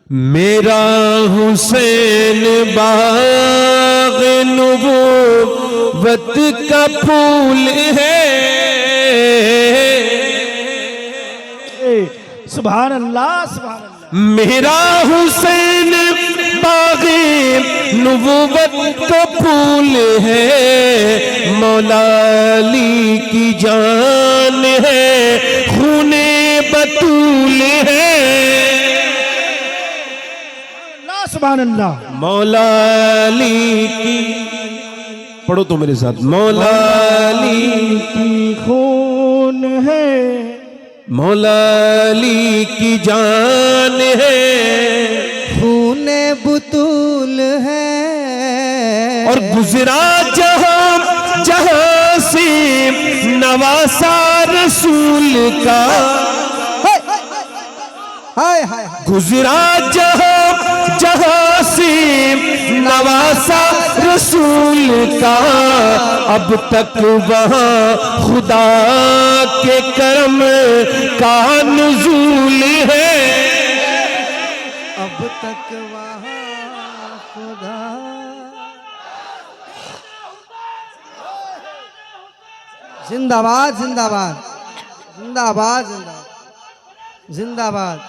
मेरा हुसैन बाग़ नबूवत का फूल है। सुभान अल्लाह सुभान अल्लाह। मेरा हुसैन बाग़ नबूवत का फूल है। मौला अली की जान है, खूने बतूल है। सुभान अल्लाह। मौला अली की, पढ़ो तो मेरे साथ, मौला अली की खून है, मौला अली की जान है, खूने बुतूल है। और गुजरा जहां जहां से नवासा रसूल का। हाय हाय हाय। गुजरा जहां जहां से नवासा रसूल का। अब तक वहां खुदा के करम का नुज़ूल है। अब तक वहाँ खुदा। जिंदाबाद जिंदाबाद जिंदाबाद जिंदाबाद जिंदाबाद।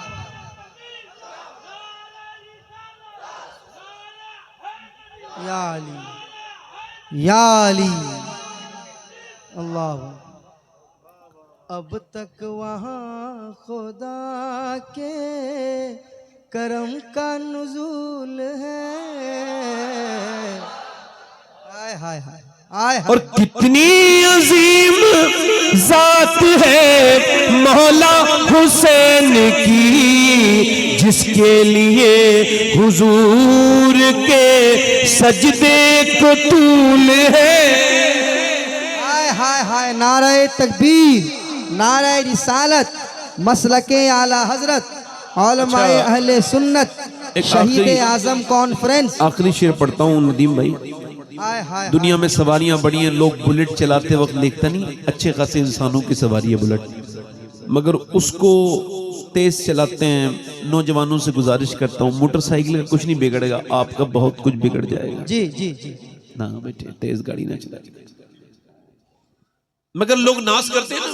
या अली या अली अल्लाह। अब तक वहाँ खुदा के करम का नुज़ूल है। हाय हाय हाय हाय। और कितनी अजीम जात है मौला हुसैन की, जिसके लिए हुजूर के सजदे को तूल है। हाय हाय हाय। नारे तकबीर, नारे रिसालत, मसलके आला हजरत, उलमाए अहले सुन्नत, शहीद आजम कॉन्फ्रेंस। आखिरी शेर पढ़ता हूँ नदीम भाई। हाय हाय। दुनिया में सवारियां बड़ी हैं, लोग बुलेट चलाते वक्त देखता नहीं, अच्छे खासे इंसानों की सवारी है बुलेट, मगर उसको तेज चलाते हैं। नौजवानों से गुजारिश करता हूँ, मोटरसाइकिल का कुछ नहीं बिगड़ेगा, आपका बहुत कुछ बिगड़ जाएगा। जी जी जी। ना बेटे, तेज गाड़ी ना चलाए। मगर लोग नाश करते हैं ना,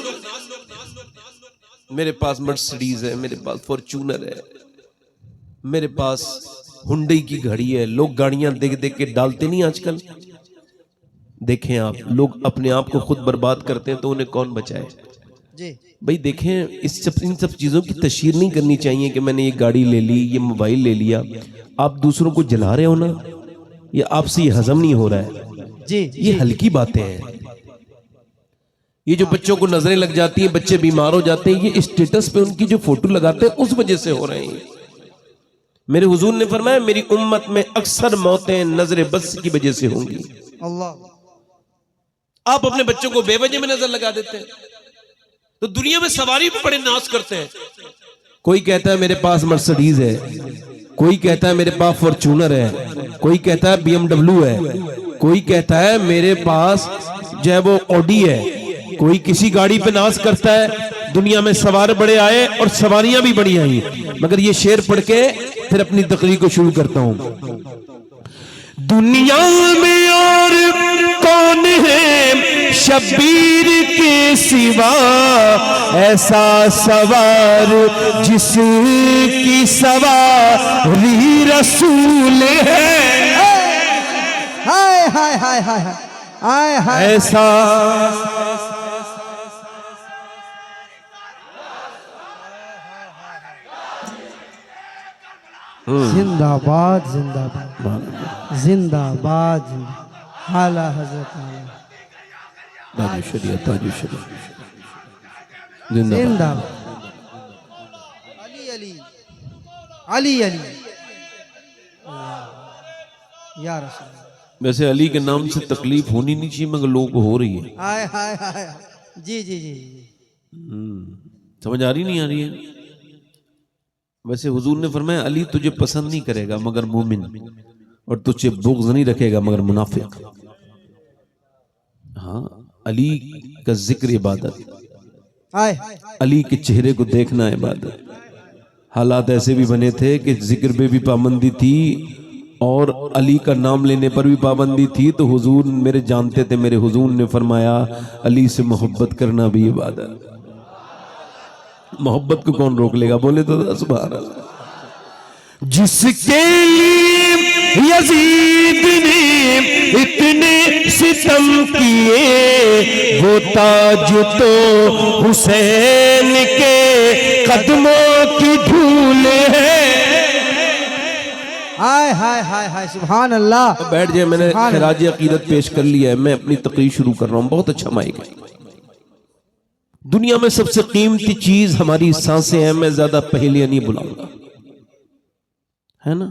मेरे पास मर्सिडीज है, मेरे पास फॉर्च्यूनर है, मेरे पास हुंडई की घड़ी है। लोग गाड़ियां देख देख के डालते नहीं आजकल। देखें आप, लोग अपने आप को खुद बर्बाद करते हैं तो उन्हें कौन बचाए। जी भाई देखें, इन सब चीजों की तशहीर नहीं करनी चाहिए कि मैंने ये गाड़ी ले ली, ये मोबाइल ले लिया। आप दूसरों को जला रहे हो ना, ये आपसे ये हजम नहीं हो रहा है। जी। ये हल्की बातें हैं। ये जो बच्चों को नजरें लग जाती हैं, बच्चे बीमार हो जाते हैं, ये स्टेटस पे उनकी जो फोटो लगाते हैं उस वजह से हो रहे हैं। मेरे हुजूर ने फरमाया, मेरी उम्मत में अक्सर मौतें नजर बस की वजह से होंगी। अल्लाह। आप अपने बच्चों को बेवजह में नजर लगा देते हैं, तो दुनिया में सवारी भी बड़े नाश करते हैं। कोई कहता है मेरे पास मर्सिडीज है, कोई कहता है मेरे पास फॉर्च्यूनर है, कोई कहता है BMW है, कोई कहता है मेरे पास जो है वो ऑडी है, कोई किसी गाड़ी पे नाश करता है। दुनिया में सवार बड़े आए और सवारियां भी बड़ी आई, मगर ये शेर पढ़ के फिर अपनी तकरीर को शुरू करता हूं। दुनिया में और कौन है शब्बीर के सिवा, ऐसा सवार जिसकी सवारी रसूल है। हाय हाय हाय हाय हाय हाय। ऐसा जिंदाबाद जिंदाबाद जिंदाबाद। आला हजरत जिंदाबाद। अली अली अली अली या रसूल। वैसे अली के नाम से तकलीफ होनी नहीं चाहिए, मगर लोगों को हो रही है। हाय हाय हाय। जी जी जी जी। समझ आ रही नहीं आ रही है। वैसे हुजूर ने फरमाया, अली तुझे पसंद नहीं करेगा मगर मोमिन, और तुझे बुग़्ज़ नहीं रखेगा मगर मुनाफिक। हाँ, अली का जिक्र इबादत, अली के चेहरे को देखना इबादत, हालात ऐसे भी बने थे कि जिक्र पे भी पाबंदी थी और अली का नाम लेने पर भी पाबंदी थी। तो हुजूर मेरे जानते थे, मेरे हुजूर ने फरमाया अली से मोहब्बत करना भी इबादत। मोहब्बत को कौन रोक लेगा? बोले तो सुभान अल्लाह। जिसके लिए यजीद ने इतने सितम किए, वो ताज तो हुसैन के कदमों की धूल है। हाय हाय हाय हाय सुभान अल्लाह। बैठ जाए, मैंने खिराज अकीदत पेश कर लिया है, मैं अपनी तकरीर शुरू कर रहा हूं। बहुत अच्छा माइक है। दुनिया में सबसे कीमती चीज हमारी सांसें हैं। मैं ज्यादा पहेलियां नहीं बुलाऊंगा, है ना।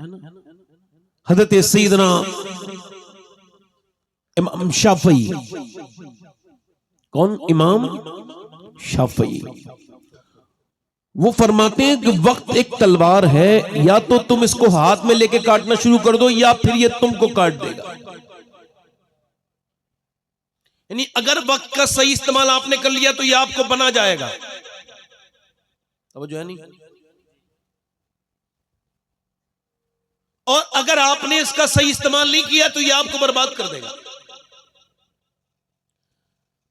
हजरत सैयदना इमाम शाफई, कौन? इमाम शाफई, वो फरमाते हैं कि वक्त एक तलवार है, या तो तुम इसको हाथ में लेके काटना शुरू कर दो या फिर ये तुमको काट देगा। यानी अगर वक्त का सही इस्तेमाल आपने कर लिया तो ये आपको बना जाएगा। समझो है नहीं? और अगर आपने इसका सही इस्तेमाल नहीं किया तो ये आपको बर्बाद कर देगा।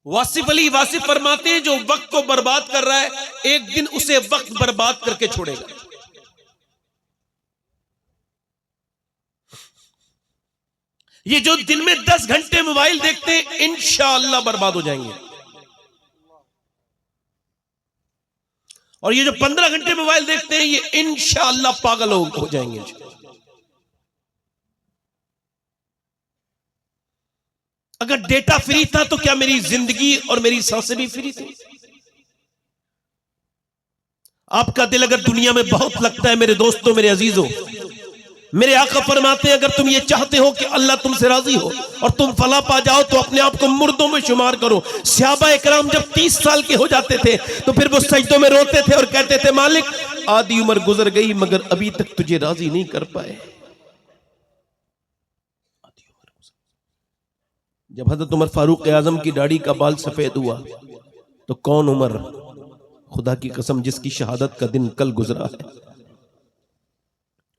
वासिफ अली वासिफ फरमाते हैं जो वक्त को बर्बाद कर रहा है, एक दिन उसे वक्त बर्बाद करके छोड़ेगा। ये जो दिन में 10 घंटे मोबाइल देखते हैं, इंशाअल्लाह बर्बाद हो जाएंगे। और ये जो 15 घंटे मोबाइल देखते हैं, ये इंशाअल्लाह पागल हो जाएंगे। अगर डेटा फ्री था तो क्या मेरी जिंदगी और मेरी सांसें भी फ्री थी? आपका दिल अगर दुनिया में बहुत लगता है मेरे दोस्तों, मेरे अजीजों, मेरे आका फरमाते हैं अगर तुम ये चाहते हो कि अल्लाह तुमसे राजी हो और तुम फला पा जाओ तो अपने आप को मुर्दों में शुमार करो। सहाबा इकराम जब 30 साल के हो जाते थे तो फिर वो सजदों में रोते थे और कहते थे मालिक आधी उम्र गुजर गई मगर अभी तक तुझे राजी नहीं कर पाए। जब हजरत उमर फारूक आजम की दाढ़ी का बाल सफेद हुआ तो कौन उमर, खुदा की कसम जिसकी शहादत का दिन कल गुजरा है,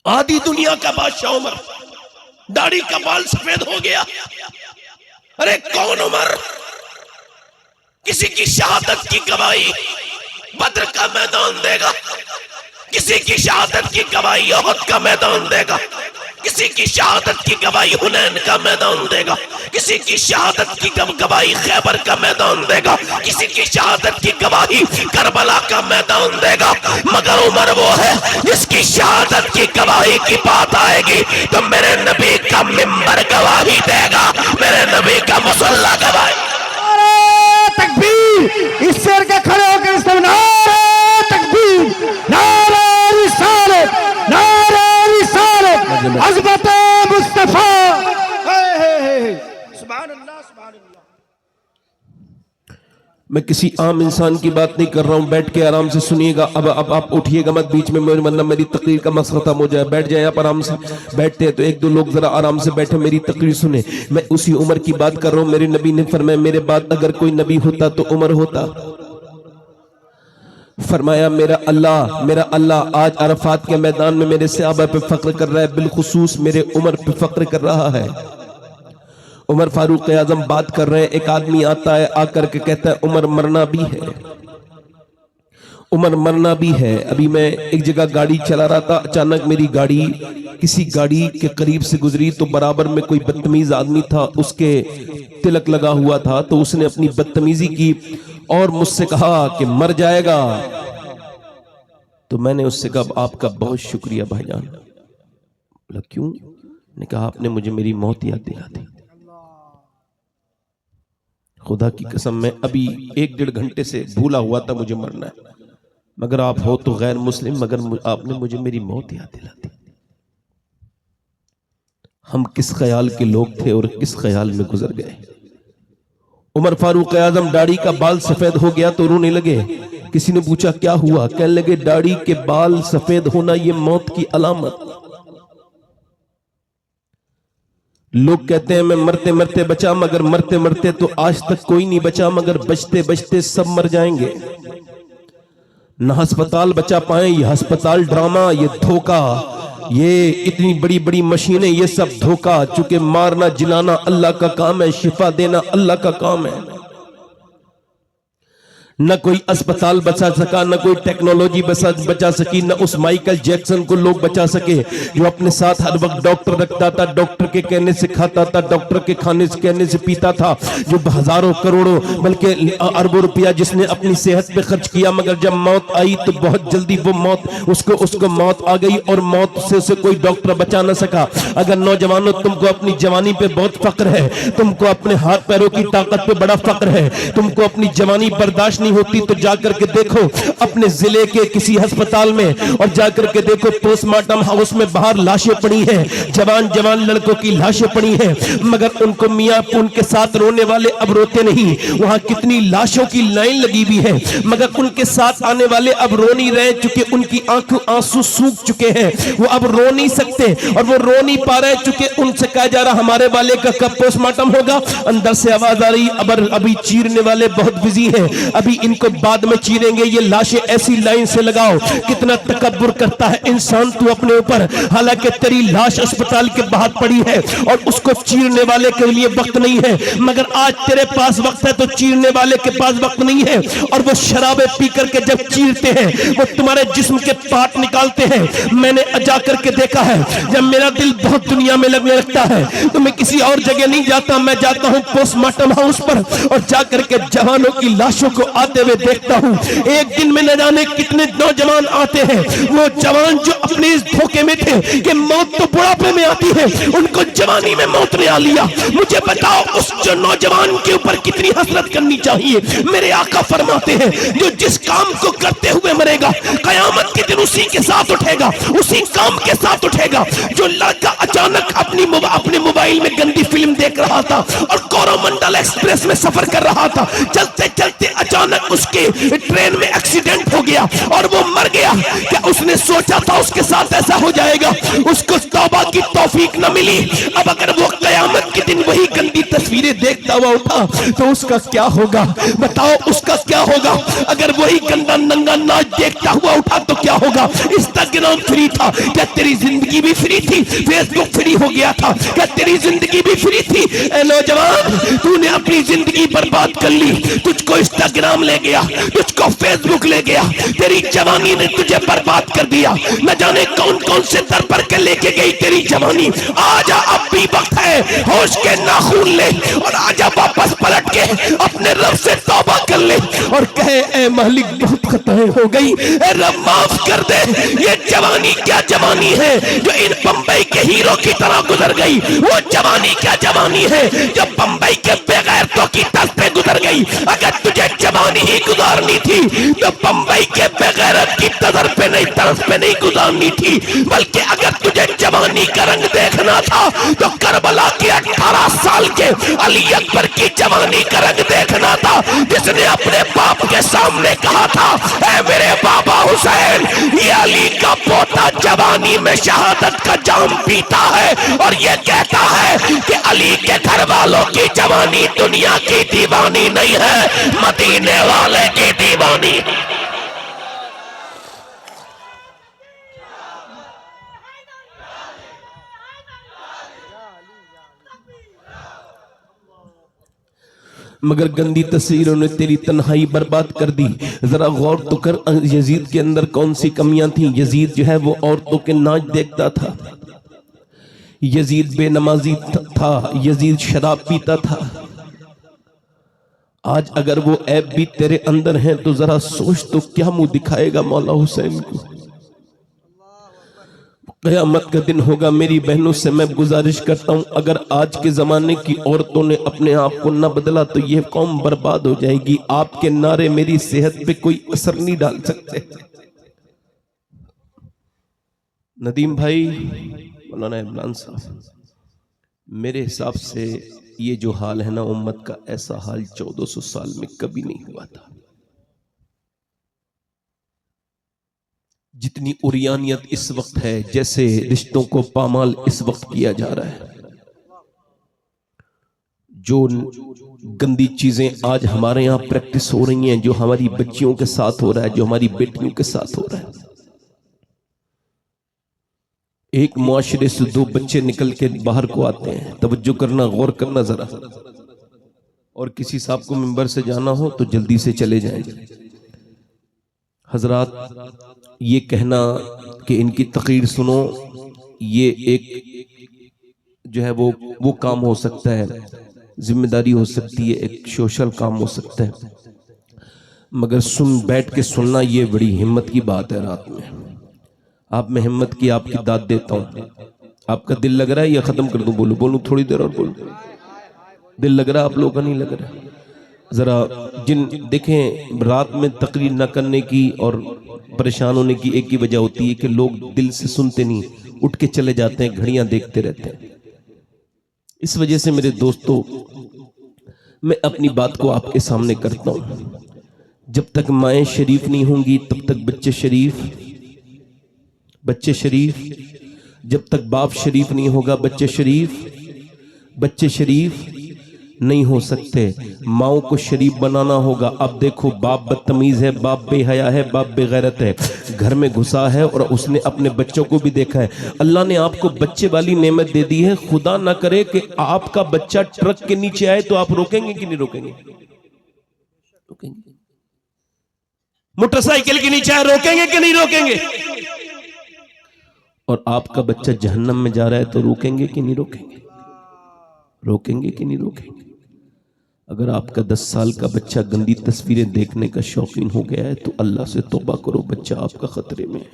आधी दुनिया का बादशाह उमर, दाढ़ी का बाल सफेद हो गया। अरे कौन उमर? किसी की शहादत की गवाही बद्र का मैदान देगा, किसी की शहादत की गवाही उहद का मैदान देगा, किसी की शहादत की गवाही हुनैन का मैदान देगा, किसी की शहादत की गवाही खैबर का मैदान देगा, किसी की शहादत की गवाही करबला का मैदान देगा। मगर उमर वो है जिसकी शहादत की गवाही की बात आएगी तो मेरे नबी का मिंबर गवाही देगा, मेरे नबी का मुसल्ला गवाही। नारे तकबीर, इस शेर के खड़े होकर इस नारे तकबीर, नारे रिसालत, नारे रिसालत, अज़मत मुस्तफा। सुभान अल्लाह, सुभान अल्लाह। मैं किसी आम इंसान की बात नहीं कर रहा हूं, बैठ के आराम से सुनिएगा। अब आप उठिएगा मत बीच में, मतलब मेरी तकरीर का मकसद खत्म हो जाए। बैठ जाए आप आराम से। बैठते हैं तो एक दो लोग जरा आराम से बैठे, मेरी तकरीर सुने। मैं उसी उमर की बात कर रहा हूं। मेरे नबी ने फरमाया मेरे बाद अगर कोई नबी होता तो उमर होता। फरमाया मेरा अल्लाह आज अरफात के मैदान में मेरे सहाबा पे फख्र कर रहा है, बिलखुसूस मेरे उमर पे फख्र कर रहा है। उमर फारूक आजम बात कर रहे हैं, एक आदमी आता है, आकर के कहता है उमर मरना भी है, उमर मरना भी है। अभी मैं एक जगह गाड़ी चला रहा था, अचानक मेरी गाड़ी किसी गाड़ी के करीब से गुजरी तो बराबर में कोई बदतमीज आदमी था, उसके तिलक लगा हुआ था, तो उसने अपनी बदतमीजी की और मुझसे कहा कि मर जाएगा। तो मैंने उससे कहा आपका बहुत शुक्रिया भाईजान। बोला क्यों? ने कहा आपने मुझे मेरी मौत याद दिला दी। खुदा की कसम मैं अभी 1-1.5 घंटे से भूला हुआ था मुझे मरना है, मगर आप हो तो गैर मुस्लिम, मगर आपने मुझे मेरी मौत याद दिला दी। हम किस ख्याल के लोग थे और किस ख्याल में गुजर गए। उमर फारूक आजम दाढ़ी का बाल सफेद हो गया तो रोने लगे। किसी ने पूछा क्या हुआ? कहने लगे दाढ़ी के बाल सफेद होना ये मौत की अलामत। लोग कहते हैं मैं मरते मरते बचा, मगर मरते मरते तो आज तक कोई नहीं बचा, मगर बचते बचते सब मर जाएंगे। न अस्पताल बचा पाए, ये अस्पताल ड्रामा, ये धोखा, ये इतनी बड़ी बड़ी मशीनें, ये सब धोखा। चूंकि मारना जिलाना अल्लाह का काम है, शिफा देना अल्लाह का काम है। न कोई अस्पताल बचा सका, न कोई टेक्नोलॉजी बचा सकी, न उस माइकल जैक्सन को लोग बचा सके जो अपने साथ हर वक्त डॉक्टर रखता था, डॉक्टर के कहने से खाता था, डॉक्टर के खाने से कहने से पीता था, जो हजारों करोड़ों बल्कि अरबों रुपया जिसने अपनी सेहत पे खर्च किया, मगर जब मौत आई तो बहुत जल्दी वो मौत उसको मौत आ गई और मौत से उसे कोई डॉक्टर बचा न सका। अगर नौजवानों तुमको अपनी जवानी पे बहुत फक्र है, तुमको अपने हाथ पैरों की ताकत पे बड़ा फक्र है, तुमको अपनी जवानी बर्दाश्त नहीं होती, तो जाकर के देखो अपने जिले के किसी अस्पताल में और जाकर के देखो पोस्टमार्टम हाउस में बाहर लाशें पड़ी हैं, जवान जवान लड़कों की लाशें पड़ी हैं, मगर उनको मियां उनके साथ रोने वाले अब रोते नहीं। वहां कितनी लाशों की लाइन लगी हुई है, मगर उनके साथ आने वाले अब रो नहीं रहे, चूंकि उनकी आंखों आंसू सूख चुके हैं, वो अब रो नहीं सकते और वो रो नहीं पा रहे, चूंकि उनसे कहा जा रहा हमारे वाले का कब पोस्टमार्टम होगा। अंदर से आवाज आ रही अभी चीरने वाले बहुत बिजी हैं, अभी इनको बाद में चीरेंगे, ये लाशें ऐसी लाइन से लगाओ। कितना तकब्बुर करता है इंसान तू अपने ऊपर, हालांकि तेरी लाश अस्पताल के बाहर पड़ी है और उसको चीरने वाले के लिए वक्त नहीं है, मगर आज तेरे पास वक्त है तो चीरने वाले के पास वक्त नहीं है। और वो शराबे पी करके जब चीरते हैं वो तुम्हारे जिस्म के पार्ट निकालते हैं। मैंने जाकर के देखा है, जब मेरा दिल बहुत दुनिया में लगने लगता है तो मैं किसी और जगह नहीं जाता, मैं जाता हूं पोस्टमार्टम हाउस पर और जाकर के जवानों की लाशों को आते हुए देखता हूं। एक दिन में न जाने कितने नौजवान आते हैं, वो जवान जो अपने इस धोखे में थे कि मौत तो बुढ़ापे में आती है, उनको जवानी में मौत ने आ लिया। मुझे बताओ उस जो नौजवान के ऊपर कितनी हसरत करनी चाहिए। मेरे आका फरमाते हैं जो जिस काम को करते हुए मरेगा कयामत के दिन उसी के साथ उठेगा, उसी काम के साथ उठेगा। जो लड़का अचानक अपने मोबाइल में गंदी फिल्म देख रहा था और कोरोमंडल एक्सप्रेस में सफर कर रहा था, चलते चलते अचानक उसके ट्रेन में एक्सीडेंट हो गया और वो मर गया। क्या उसने सोचा था उसके साथ ऐसा हो जाएगा? उसको तौबा की तौफीक न मिली। अब अगर वो कयामत के दिन वही गंदी तस्वीरें देखता हुआ उठा तो उसका क्या होगा? बताओ उसका क्या होगा? अगर वही गंदा नंगा नाच देखता हुआ उठा तो क्या होगा? इंस्टाग्राम फ्री था, क्या तेरी जिंदगी भी फ्री थी? फेसबुक फ्री हो गया था, क्या तेरी जिंदगी भी फ्री थी? ए नौजवान, तूने अपनी जिंदगी बर्बाद कर ली। तुझको इंस्टाग्राम ले गया, तुझको फेसबुक ले गया, तेरी जवानी ने तुझे बर्बाद कर दिया। न जाने कौन कौन से दर पर के लेके गई तेरी जवानी। आजा, अब भी वक्त है, होश के नाखून ले और आजा वापस पलट के अपने रब से तौबा कर ले और कहे ए मालिक बहुत खताएं हो गई, ए रब माफ कर दे। ये जवानी क्या जवानी है जो इन बंबई के हीरो की तरह गुजर गई? वो जवानी क्या जवानी है जो बंबई के बेगैरतों की तर्ज पे गुजर गई? अगर तुझे जवानी ही गुजारनी थी तो बंबई के बेगैरत की तर्ज पे नहीं गुजारनी थी, बल्कि अगर तुझे जवानी का रंग देखना था तो करबला के 18 साल के अली अकबर की जवानी का रंग देखना था, जिसने अपने बाप के सामने कहा था ऐ मेरे बाबा हुसैन, ये अली का पोता जवानी में शहादत का जाम पीता है और ये कहता है कि अली के घर वालों की जवानी दुनिया की दीवानी नहीं है, मदीने वाले की दीवानी। मगर गंदी तस्वीरों ने तेरी तन्हाई बर्बाद कर दी। जरा गौर तो कर यजीद के अंदर कौन सी कमियां थी। यजीद जो है वो औरतों के नाच देखता था, यजीद बेनमाजी था, यजीद शराब पीता था। आज अगर वो ऐब भी तेरे अंदर हैं तो जरा सोच तो क्या मुंह दिखाएगा मौला हुसैन को? क़यामत का दिन होगा। मेरी बहनों से मैं गुजारिश करता हूं, अगर आज के जमाने की औरतों ने अपने आप को न बदला तो यह कौम बर्बाद हो जाएगी। आपके नारे मेरी सेहत पे कोई असर नहीं डाल सकते। नदीम भाई, मौलाना इमरान साहब, मेरे हिसाब से ये जो हाल है ना उम्मत का, ऐसा हाल 1400 साल में कभी नहीं हुआ था। जितनी उरियानियत इस वक्त है, जैसे रिश्तों को पामाल इस वक्त किया जा रहा है, जो गंदी चीजें आज हमारे यहाँ प्रैक्टिस हो रही हैं, जो हमारी बच्चियों के साथ हो रहा है, जो हमारी बेटियों के साथ हो रहा है। एक मुआशरे से दो बच्चे निकल के बाहर को आते हैं, तवज्जो करना, गौर करना जरा। और किसी साहब को मिंबर से जाना हो तो जल्दी से चले जाएं। हजरात, ये कहना कि इनकी तकरीर सुनो, ये एक जो है वो काम हो सकता है, जिम्मेदारी हो सकती है, एक सोशल काम हो सकता है, मगर बैठ के सुनना ये बड़ी हिम्मत की बात है। रात में आप में हिम्मत की आपकी दाद देता हूं। आपका दिल लग रहा है या खत्म कर दूं? बोलूं थोड़ी देर और बोलूं? दिल लग रहा है आप लोगों का? नहीं लग रहा? जरा देखें, रात में तकरीर न करने की और परेशान होने की एक ही वजह होती है कि लोग दिल से सुनते नहीं, उठ के चले जाते हैं, घड़ियां देखते रहते हैं। इस वजह से मेरे दोस्तों, मैं अपनी बात को आपके सामने करता हूं। जब तक माएँ शरीफ नहीं होंगी तब तक बच्चे शरीफ, जब तक बाप शरीफ नहीं होगा बच्चे शरीफ नहीं हो सकते। माओ को शरीफ बनाना होगा। अब देखो, बाप बदतमीज है, बाप बेहया है, बाप बेगैरत है, घर में घुसा है और उसने अपने बच्चों को भी देखा है। अल्लाह ने आपको बच्चे वाली नेमत दे दी है। खुदा ना करे कि आपका बच्चा ट्रक के नीचे आए तो आप रोकेंगे कि नहीं रोकेंगे? मोटरसाइकिल के नीचे आए रोकेंगे कि नहीं रोकेंगे? और आपका बच्चा जहन्नम में जा रहा है तो रोकेंगे कि नहीं रोकेंगे? रोकेंगे कि नहीं रोकेंगे? अगर आपका 10 साल का बच्चा गंदी तस्वीरें देखने का शौकीन हो गया है तो अल्लाह से तौबा करो, बच्चा आपका खतरे में है।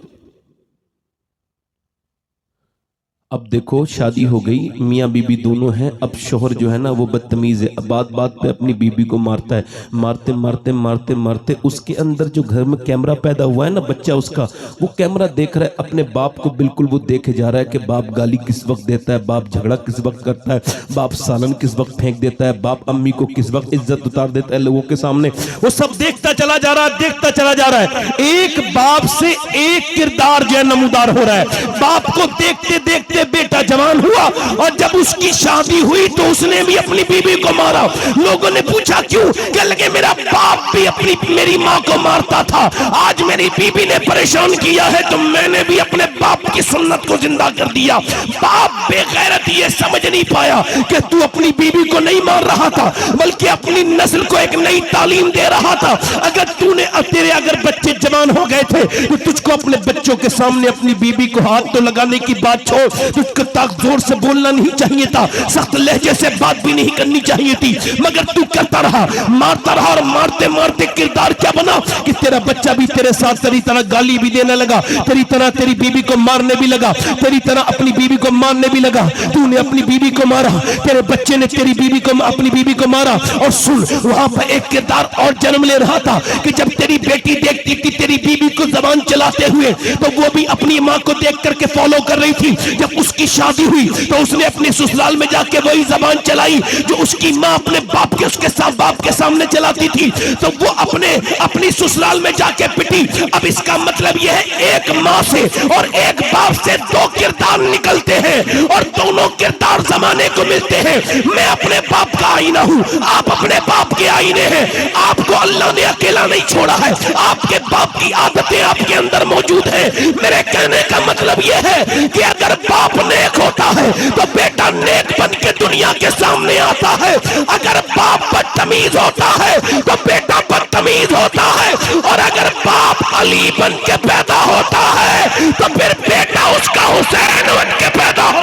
अब देखो, शादी हो गई, मियाँ बीबी दोनों हैं। अब शोहर जो है ना वो बदतमीज है, बात बात पे अपनी बीबी को मारता है। मारते मारते मारते मारते उसके अंदर जो घर में कैमरा पैदा हुआ है ना, बच्चा उसका, वो कैमरा देख रहा है अपने बाप को। बिल्कुल वो देखे जा रहा है कि बाप गाली किस वक्त देता है, बाप झगड़ा किस वक्त करता है, बाप सालन किस वक्त फेंक देता है, बाप अम्मी को किस वक्त इज्जत उतार देता है लोगों के सामने। वो सब देखता चला जा रहा है, देखता चला जा रहा है। एक बाप से एक किरदार जो है नमूदार हो रहा है। बाप को देखते देखते बेटा जवान हुआ और जब उसकी शादी हुई तो उसने भी अपनी बीबी को मारा। लोगों ने पूछा क्यों? कह लगे मेरा बाप भी मेरी माँ को मारता था, आज मेरी बीबी ने परेशान किया है तो मैंने भी अपने बाप की सुन्नत को जिंदा कर दिया। बाप बेगैरत ये समझ नहीं पाया कि तू अपनी बीबी को नहीं मार रहा था बल्कि अपनी नस्ल को एक नई तालीम दे रहा था। अगर तूने तेरे अगर बच्चे जवान हो गए थे तो तुझको अपने बच्चों के सामने अपनी बीबी को हाथ तो लगाने की बात छोड़, तुझको ताक जोर से बोलना नहीं चाहिए था, सख्त लहजे से बात भी नहीं करनी चाहिए थी, मगर तू करता रहा, मारता रहा। और मारते मारते किरदार क्या बना कि तेरा बच्चा भी तेरे साथ तेरी तरह गाली भी देने लगा, तेरी तरह तेरी बीबी को मारने भी लगा, तेरी तरह अपनी बीबी को मारने भी लगा। तूने अपनी बीबी को मारा, तेरे बच्चे ने तेरी बीबी को अपनी बीबी को मारा। और सुन, वहां पर एक किरदार और जन्म ले रहा था कि जब तेरी बेटी देखती थी तेरी बीबी को जबान चलाते हुए तो वो भी अपनी माँ को देख करके फॉलो कर रही थी। जब उसकी शादी हुई तो उसने अपने ससुराल में जाके वही जबान चलाई जो उसकी माँ अपने बाप के उसके साथ बाप के सामने चलाती थी, तो वो अपनी ससुराल में जाके पिटी। अब इसका मतलब यह है एक माँ से और एक बाप से दो किरदार निकलते हैं और दोनों किरदार जमाने को मिलते हैं। मैं अपने बाप का आईना हूँ, आप अपने बाप के आईने हैं। आपको अल्लाह ने अकेला नहीं छोड़ा है, आपके बाप की आदतें आपके अंदर मौजूद है। मेरे कहने का मतलब यह है कि अगर बाप नेक होता है तो बेटा नेक बन के दुनिया के सामने आता है। अगर बाप बदतमीज होता है तो बेटा बदतमीज होता है। और अगर बाप अली बन के पैदा होता है तो फिर बेटा उसका हुसैन बन के पैदा हो।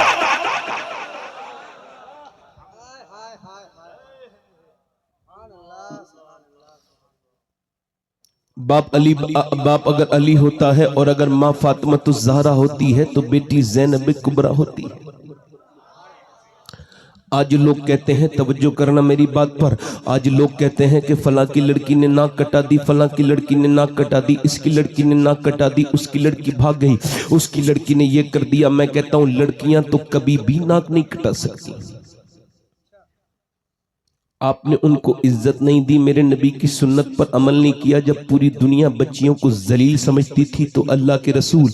बाप अगर अली होता है और अगर माँ फातिमा तो ज़हरा होती है तो बेटी ज़ैनब कुबरा होती है। आज लोग कहते हैं, तवज्जो करना मेरी बात पर, आज लोग कहते हैं कि फलां की लड़की ने नाक कटा दी, फलां की लड़की ने नाक कटा दी, इसकी लड़की ने नाक कटा दी, उसकी लड़की भाग गई, उसकी लड़की ने ये कर दिया। मैं कहता हूं लड़कियां तो कभी भी नाक नहीं कटा सकती। आपने उनको इज्जत नहीं दी, मेरे नबी की सुन्नत पर अमल नहीं किया। जब पूरी दुनिया बच्चियों को जलील समझती थी तो अल्लाह के रसूल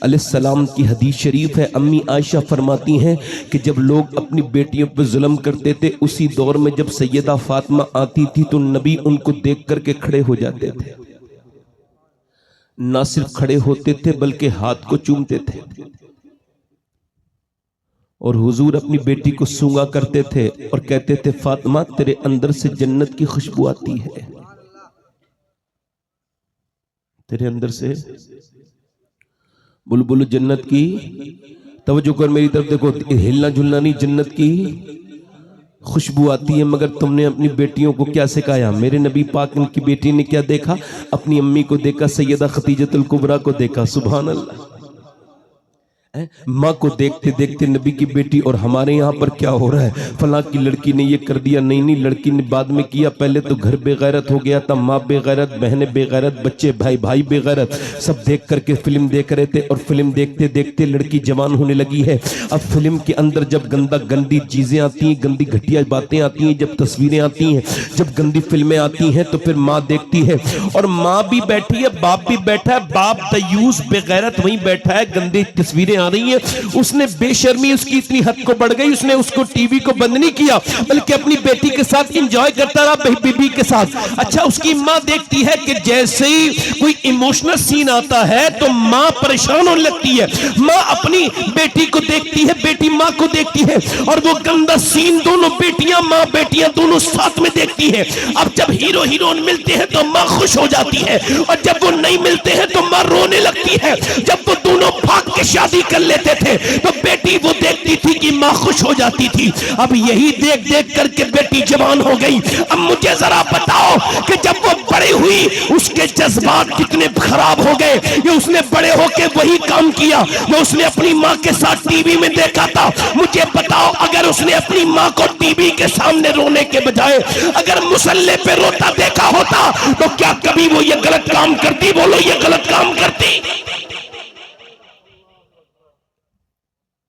अलैहिस्सलाम की हदीस शरीफ है, अम्मी आयशा फरमाती हैं कि जब लोग अपनी बेटियों पर जुल्म करते थे, उसी दौर में जब सैयदा फातिमा आती थी तो नबी उनको देख करके खड़े हो जाते थे। ना सिर्फ खड़े होते थे बल्कि हाथ को चूमते थे और हुजूर अपनी बेटी को सूंघा करते थे और कहते थे, फातिमा तेरे अंदर से जन्नत की खुशबू आती है, तेरे अंदर से बुलबुल जन्नत की। तवज्जो कर मेरी तरफ देखो, हिलना झुलना नहीं, जन्नत की खुशबू आती है। मगर तुमने अपनी बेटियों को क्या सिखाया? मेरे नबी पाक उनकी बेटी ने क्या देखा? अपनी अम्मी को देखा, सैयदा खदीजतुल कुबरा को देखा। सुभान अल्लाह। माँ को देखते देखते नबी की बेटी। और हमारे यहाँ पर क्या हो रहा है, फलां की लड़की ने ये कर दिया, नहीं नहीं लड़की ने बाद में किया, पहले तो घर बेगैरत हो गया था, माँ बेगैरत, बहनें बेगैरत, बच्चे भाई भाई बेगैरत, सब देख करके फिल्म देख रहे थे। और फिल्म देखते देखते लड़की जवान होने लगी है। अब फिल्म के अंदर जब गंदी चीजें आती हैं, गंदी घटिया बातें आती हैं, जब तस्वीरें आती हैं, जब गंदी फिल्में आती हैं, तो फिर माँ देखती है और माँ भी बैठी है, बाप भी बैठा है, बाप दयूस बेगैरत वहीं बैठा है, गंदी तस्वीरें आ रही है। उसने बेशर्मी उसकी इतनी हद को बढ़ गई, उसने उसको टीवी को बंद नहीं किया बल्कि अपनी बेटी के साथ एंजॉय करता रहा, बीबी के साथ। अच्छा, उसकी माँ देखती है कि जैसे ही कोई इमोशनल सीन आता है तो माँ परेशान होने लगती है। माँ अपनी बेटी को देखती है, बेटी माँ को देखती है और वो गंदा सीन दोनों बेटियां, माँ बेटियां दोनों साथ में देखती है। अब जब हीरो हीरोइन मिलते हैं तो माँ खुश हो जाती है और जब वो नहीं मिलते हैं तो माँ रोने लगती है। जब वो दोनों भाग के शादी कर लेते थे तो बेटी वो देखती थी कि माँ खुश हो जाती थी। अब यही देख देख करके बेटी जवान हो गई। अब मुझे जरा बताओ कि जब वो बड़ी हुई उसके जज्बात कितने खराब हो गए। ये उसने बड़े होके वही काम किया जो उसने अपनी माँ के साथ टीवी में देखा था। मुझे बताओ, अगर उसने अपनी माँ को टीवी के सामने रोने के बजाय अगर मुसल्ले पे रोता देखा होता तो क्या कभी वो ये गलत काम करती? बोलो, ये गलत काम करती?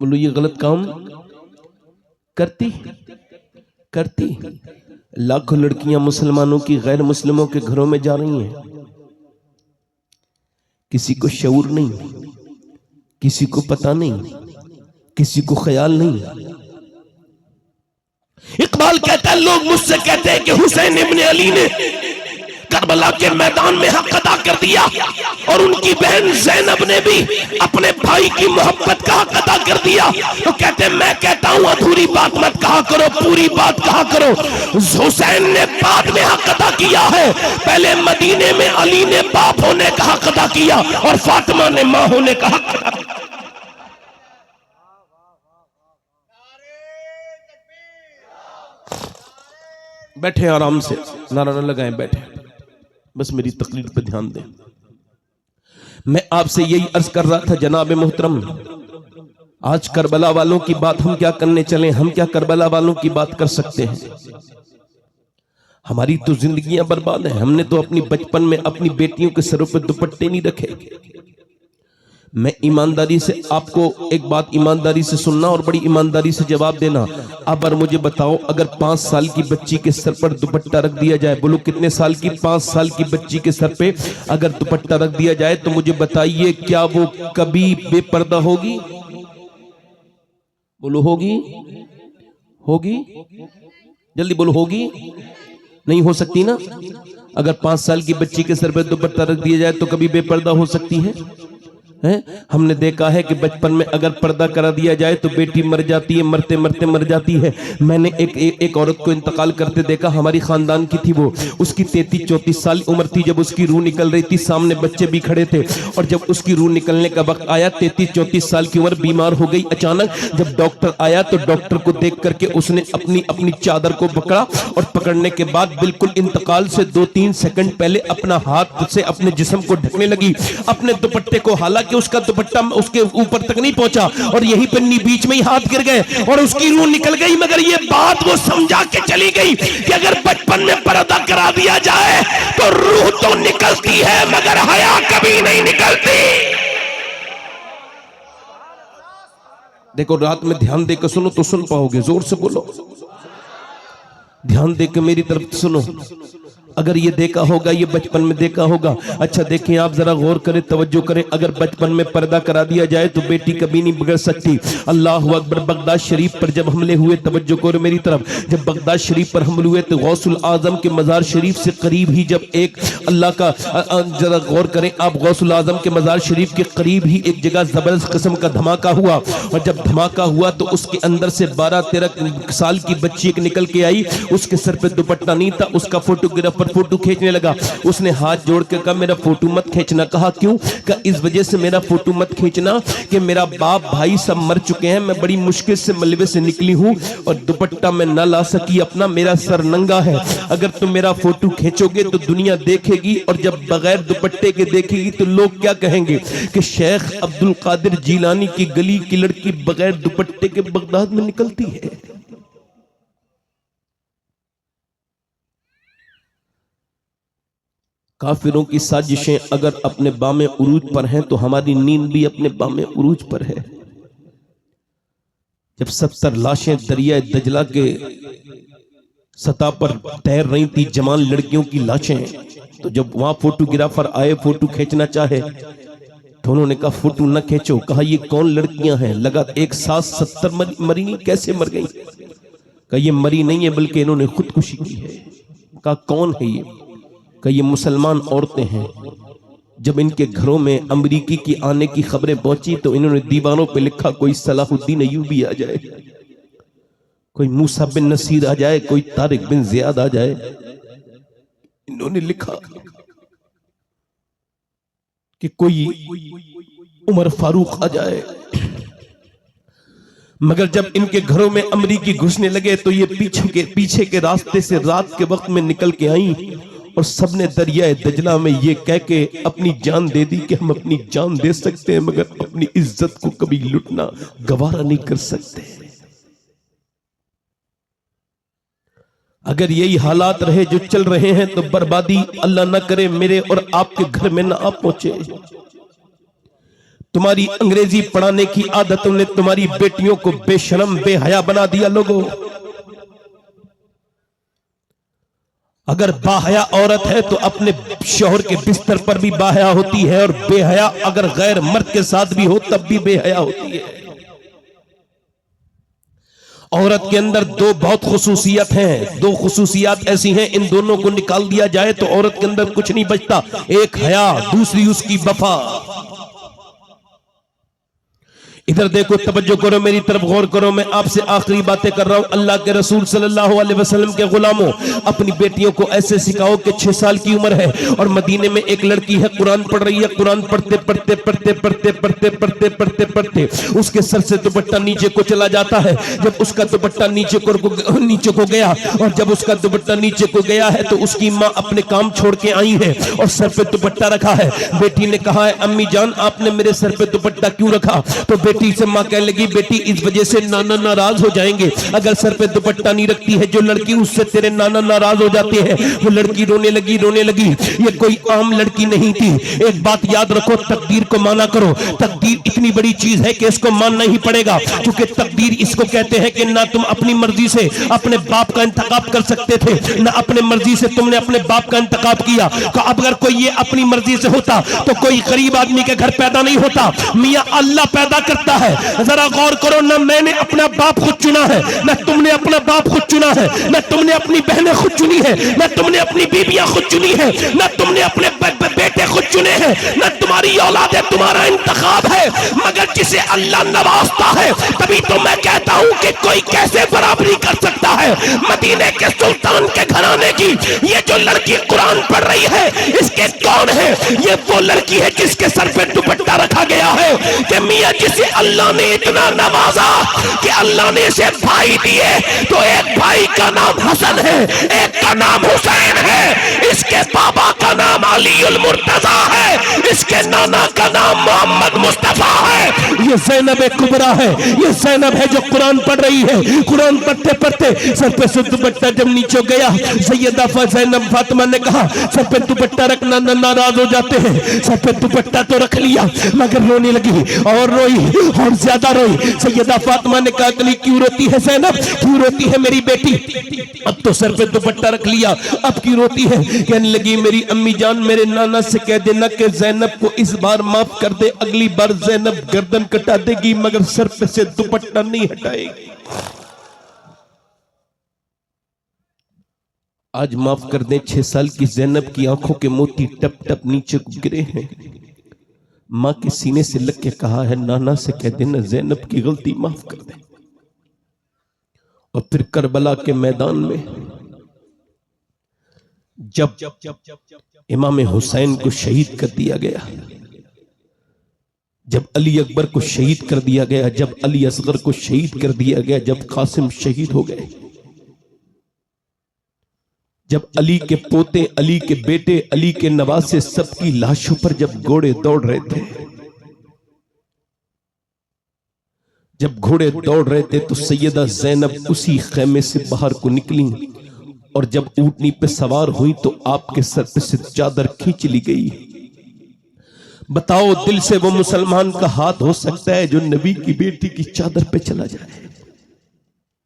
बोलो, ये गलत काम करती? लाखों लड़कियां मुसलमानों की गैर मुस्लिमों के घरों में जा रही हैं। किसी को शऊर नहीं, किसी को पता नहीं, किसी को ख्याल नहीं। इकबाल कहता है, लोग मुझसे कहते हैं कि हुसैन इब्ने अली ने करबला के मैदान में हक अदा कर दिया और उनकी बहन ज़ैनब ने भी अपने भाई की मोहब्बत का हक अदा कर दिया। तो कहते हैं, मैं कहता हूं अधूरी बात मत कहा करो, पूरी बात कहा करो। हुसैन ने बाद में हक अदा किया है, पहले मदीने में अली ने बाप होने का हक अदा किया और फातिमा ने मां होने का हक अदा किया। बैठे आराम से, नारा न लगाएं, बैठे, बस मेरी तकरीर पे ध्यान दें। मैं आपसे यही अर्ज कर रहा था जनाब मोहतरम, आज करबला वालों की बात हम क्या करने चले? हम क्या करबला वालों की बात कर सकते हैं? हमारी तो जिंदगियां बर्बाद हैं। हमने तो अपनी बचपन में अपनी बेटियों के सरों पर दुपट्टे नहीं रखे। मैं ईमानदारी से आपको एक बात ईमानदारी से सुनना और बड़ी ईमानदारी से जवाब देना। अब अगर मुझे बताओ, अगर 5 साल की बच्ची के सर पर दुपट्टा रख दिया जाए, बोलो कितने साल की? 5 साल की बच्ची के सर पे अगर दुपट्टा रख दिया जाए तो मुझे बताइए, क्या वो कभी बेपर्दा होगी? बोलो, होगी? जल्दी बोलो, होगी? नहीं हो सकती ना। अगर 5 साल की बच्ची के सर पर दुपट्टा रख दिया जाए तो कभी बेपर्दा हो सकती है? हमने देखा है कि बचपन में अगर पर्दा करा दिया जाए तो बेटी मर जाती है, मरते मरते मर जाती है। मैंने एक औरत को इंतकाल करते देखा, हमारी खानदान की थी वो, उसकी 33-34 साल उम्र थी जब उसकी रूह निकल रही थी, सामने बच्चे भी खड़े थे और जब उसकी रूह निकलने का वक्त आया, 33-34 साल की उम्र, बीमार हो गई अचानक। जब डॉक्टर आया तो डॉक्टर को देख करके उसने अपनी चादर को पकड़ा और पकड़ने के बाद बिल्कुल इंतकाल से 2-3 सेकंड पहले अपना हाथ से अपने जिस्म को ढकने लगी, अपने दुपट्टे को। हालांकि उसका दुपट्टा उसके ऊपर तक नहीं पहुंचा और यहीं पर बीच में ही हाथ गिर गए और उसकी रूह निकल गई। मगर ये बात वो समझा के चली गई कि अगर बचपन में पर्दा करा दिया जाए तो रूह तो निकलती है मगर हया कभी नहीं निकलती। देखो, रात में ध्यान देकर सुनो तो सुन पाओगे, जोर से बोलो। ध्यान देकर मेरी तरफ सुनो, अगर ये देखा होगा, ये बचपन में देखा होगा। अच्छा देखें आप, जरा गौर करें, तवज्जो करें। अगर बचपन में पर्दा करा दिया जाए तो बेटी कभी नहीं बिगड़ सकती। अल्लाह अकबर। बगदाद शरीफ पर जब हमले हुए, तवज्जो करो मेरी तरफ, जब बगदाद शरीफ पर हमले हुए तो गौसुल आजम के मजार शरीफ से करीब ही जब एक अल्लाह का, जरा गौर करें आप, गौसुल आजम के मजार शरीफ के करीब ही एक जगह जबरदस्त किस्म का धमाका हुआ। और जब धमाका हुआ तो उसके अंदर से 12-13 साल की बच्ची एक निकल के आई। उसके सर पे दुपट्टा नहीं था। उसका फोटोग्राफर फोटो खींचने लगा। उसने हाथ जोड़ के कहा मेरा फोटो मत खींचना। कहा क्यों? कहा इस वजह से मेरा फोटो मत खींचना कि मेरा बाप भाई सब मर चुके हैं, मैं बड़ी मुश्किल से मलबे से निकली हूं और दुपट्टा मैं न ला सकी अपना, मेरा सर नंगा है। अगर तुम मेरा फोटो खींचोगे तो दुनिया देखेगी, और जब बगैर दुपट्टे के देखेगी तो लोग क्या कहेंगे कि शेख अब्दुल कादिर जीलानी की गली की लड़की बगैर दुपट्टे के बगदाद में निकलती है। काफिरों की साजिशें अगर अपने बामे उरूज पर हैं तो हमारी नींद भी अपने बामे उरूज पर है। जब 70 लाशें दरिया दजला के सतह पर तैर रही थी, जवान लड़कियों की लाशें, तो जब वहां फोटोग्राफर आए फोटो खींचना चाहे तो उन्होंने कहा फोटो न खींचो। कहा ये कौन लड़कियां हैं? लगा एक साथ 70 मरी नहीं, कैसे मर गई? कहा ये मरी नहीं है बल्कि इन्होंने खुदकुशी की है। कहा कौन है ये? कहा ये मुसलमान औरतें हैं। जब इनके घरों में अमरीकी की आने की खबरें पहुंची तो इन्होंने दीवारों पे लिखा कोई सलाहुद्दीन अय्यूबी आ जाए, कोई मूसा बिन नसीर आ जाए, कोई तारिक बिन जियाद आ जाए। इन्होंने लिखा कि कोई उमर फारूक आ जाए। मगर जब इनके घरों में अमरीकी घुसने लगे तो ये पीछे के रास्ते से रात के वक्त में निकल के आई और सबने दरिया दजला में ये कह के अपनी जान दे दी कि हम अपनी जान दे सकते हैं मगर अपनी इज्जत को कभी लुटना गवारा नहीं कर सकते। अगर यही हालात रहे जो चल रहे हैं तो बर्बादी अल्लाह ना करे मेरे और आपके घर में ना आ पहुंचे। तुम्हारी अंग्रेजी पढ़ाने की आदतों ने तुम्हारी बेटियों को बेशर्म बेहया बना दिया। लोगों, अगर बाहया औरत है तो अपने शौहर के बिस्तर पर भी बाहया होती है, और बेहया अगर गैर मर्द के साथ भी हो तब भी बेहया होती है। औरत के अंदर दो बहुत खुसूसियत हैं, दो खुसूसियत ऐसी हैं, इन दोनों को निकाल दिया जाए तो औरत के अंदर कुछ नहीं बचता। एक हया, दूसरी उसकी वफा। इधर देखो, तवज्जो करो, मेरी तरफ गौर करो। मैं आपसे आखिरी बातें कर रहा हूं। अल्लाह के रसूल सल्लल्लाहु अलैहि वसल्लम के गुलामों, अपनी बेटियों को ऐसे सिखाओ कि 6 साल की उम्र है और मदीने में एक लड़की है, कुरान पढ़ रही है। कुरान पढ़ते पढ़ते पढ़ते पढ़ते पढ़ते पढ़ते पढ़ते पढ़ते उसके सर से दुपट्टा नीचे को चला जाता है। जब उसका दुपट्टा नीचे को गया, और जब उसका दुपट्टा नीचे को गया है तो उसकी माँ अपने काम छोड़ के आई है और सर पे दुपट्टा रखा है। बेटी ने कहा है अम्मी जान आपने मेरे सर पे दुपट्टा क्यों रखा? तो बेटी से मां कहने लगी बेटी इस वजह से नाना नाराज हो जाएंगे। अगर सर पे दुपट्टा नहीं रखती है जो लड़की, उससे तेरे नाना नाराज हो जाते हैं। वो लड़की रोने लगी। ये कोई आम लड़की नहीं थी। एक बात याद रखो, तकदीर को माना करो। तकदीर इतनी बड़ी चीज है कि इसको मानना ही पड़ेगा, क्योंकि तकदीर इसको कहते हैं कि ना तुम अपनी मर्जी से अपने बाप का इंतखाब कर सकते थे, ना अपने मर्जी से तुमने अपने बाप का इंतखाब किया। तो अगर कोई ये अपनी मर्जी से होता तो कोई गरीब आदमी के घर पैदा नहीं होता। मियां अल्लाह पैदा करता है। जरा गौर करो, ना मैंने अपना बाप खुद चुना है, ना तुमने अपना बाप खुद चुना है, ना तुमने अपनी बहनें खुद चुनी है, ना तुमने अपनी बीबियां खुद चुनी है, ना तुमने अपने बेटे खुद चुने हैं, ना तुम्हारी औलाद है, तुम्हारा इंतखाब है। मगर जिसे अल्लाह नवाजता है तभी तो मैं कहता हूं कि कोई कैसे बराबरी कर सकता है। मदीने के सुल्तान के घराने की ये जो लड़की कुरान पढ़ रही है, इसके कौन है? ये वो लड़की है जिसके सर पे दुपट्टा रखा गया है कि मियां जिसे अल्लाह ने इतना नवाजा कि अल्लाह ने इसे भाई दिए, तो एक भाई का नाम हसन है, एक का नाम हुसैन है, इसके बाबा का नाम अलीउल मुर्तजा है, इसके नाना का नाम मोहम्मद मुस्तफा है। ये ज़ैनब कुबरा है, ये ज़ैनब है जो कुरान पढ़ रही है। कुरान पढ़ते पढ़ते सर पे से दुपट्टा जब नीचे गया, सैयदा ज़ैनब फातिमा ने कहा सर पे दुपट्टा रखना नाराज हो जाते हैं। सर पे दुपट्टा तो रख लिया मगर रोने लगी और रोई और ज्यादा रोई। सैयदा फातिमा ने कहा अली क्यों रोती है ज़ैनब, क्यों रोती है मेरी बेटी? अब तो सर पे दुपट्टा रख लिया, अब क्यों रोती है? कहने लगी मेरी अम्मी जान मेरे नाना से कह देना कि ज़ैनब को इस बार माफ कर दे, अगली बार ज़ैनब गर्दन कटा देगी मगर सर पे से दुपट्टा नहीं हटाएगी। आज माफ कर दें, 6 साल की ज़ैनब की आंखों के मोती टप टप नीचे गिरे हैं। मां के सीने से लग के कहा है नाना से कह देना ज़ैनब की गलती माफ कर दे। और फिर करबला के मैदान में जब इमाम हुसैन को शहीद कर दिया गया, जब अली अकबर को शहीद कर दिया गया, जब अली असगर को शहीद कर दिया गया, जब कासिम शहीद हो गए, जब अली के पोते, अली के बेटे, अली के नवासे सबकी लाशों पर जब घोड़े दौड़ रहे थे, जब घोड़े दौड़ रहे थे तो सैयदा ज़ैनब उसी खेमे से बाहर को निकली और जब ऊंटनी पे सवार हुई तो आपके सर पे से चादर खींच ली गई। बताओ दिल से वो मुसलमान का हाथ हो सकता है जो नबी की बेटी की चादर पे चला जाए?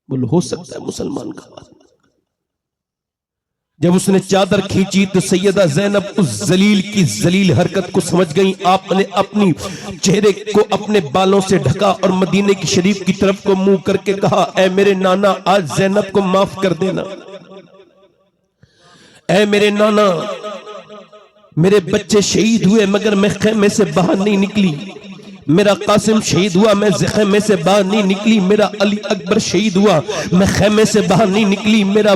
बोलो हो सकता है मुसलमान का हाथ? जब उसने चादर खींची तो सैयदा ज़ैनब उस जलील की जलील हरकत को समझ गई। आपने अपनी चेहरे को अपने बालों से ढका और मदीने की शरीफ की तरफ को मुंह करके कहा ऐ मेरे नाना आज ज़ैनब को माफ कर देना। ऐ मेरे नाना मेरे बच्चे शहीद हुए मगर मैं खेमे से बाहर नहीं निकली, मेरा कासिम शहीद हुआ मैं खेमे से बाहर नहीं निकली, मेरा अली अकबर शहीद हुआ मैं खेमे से बाहर नहीं निकली, मेरा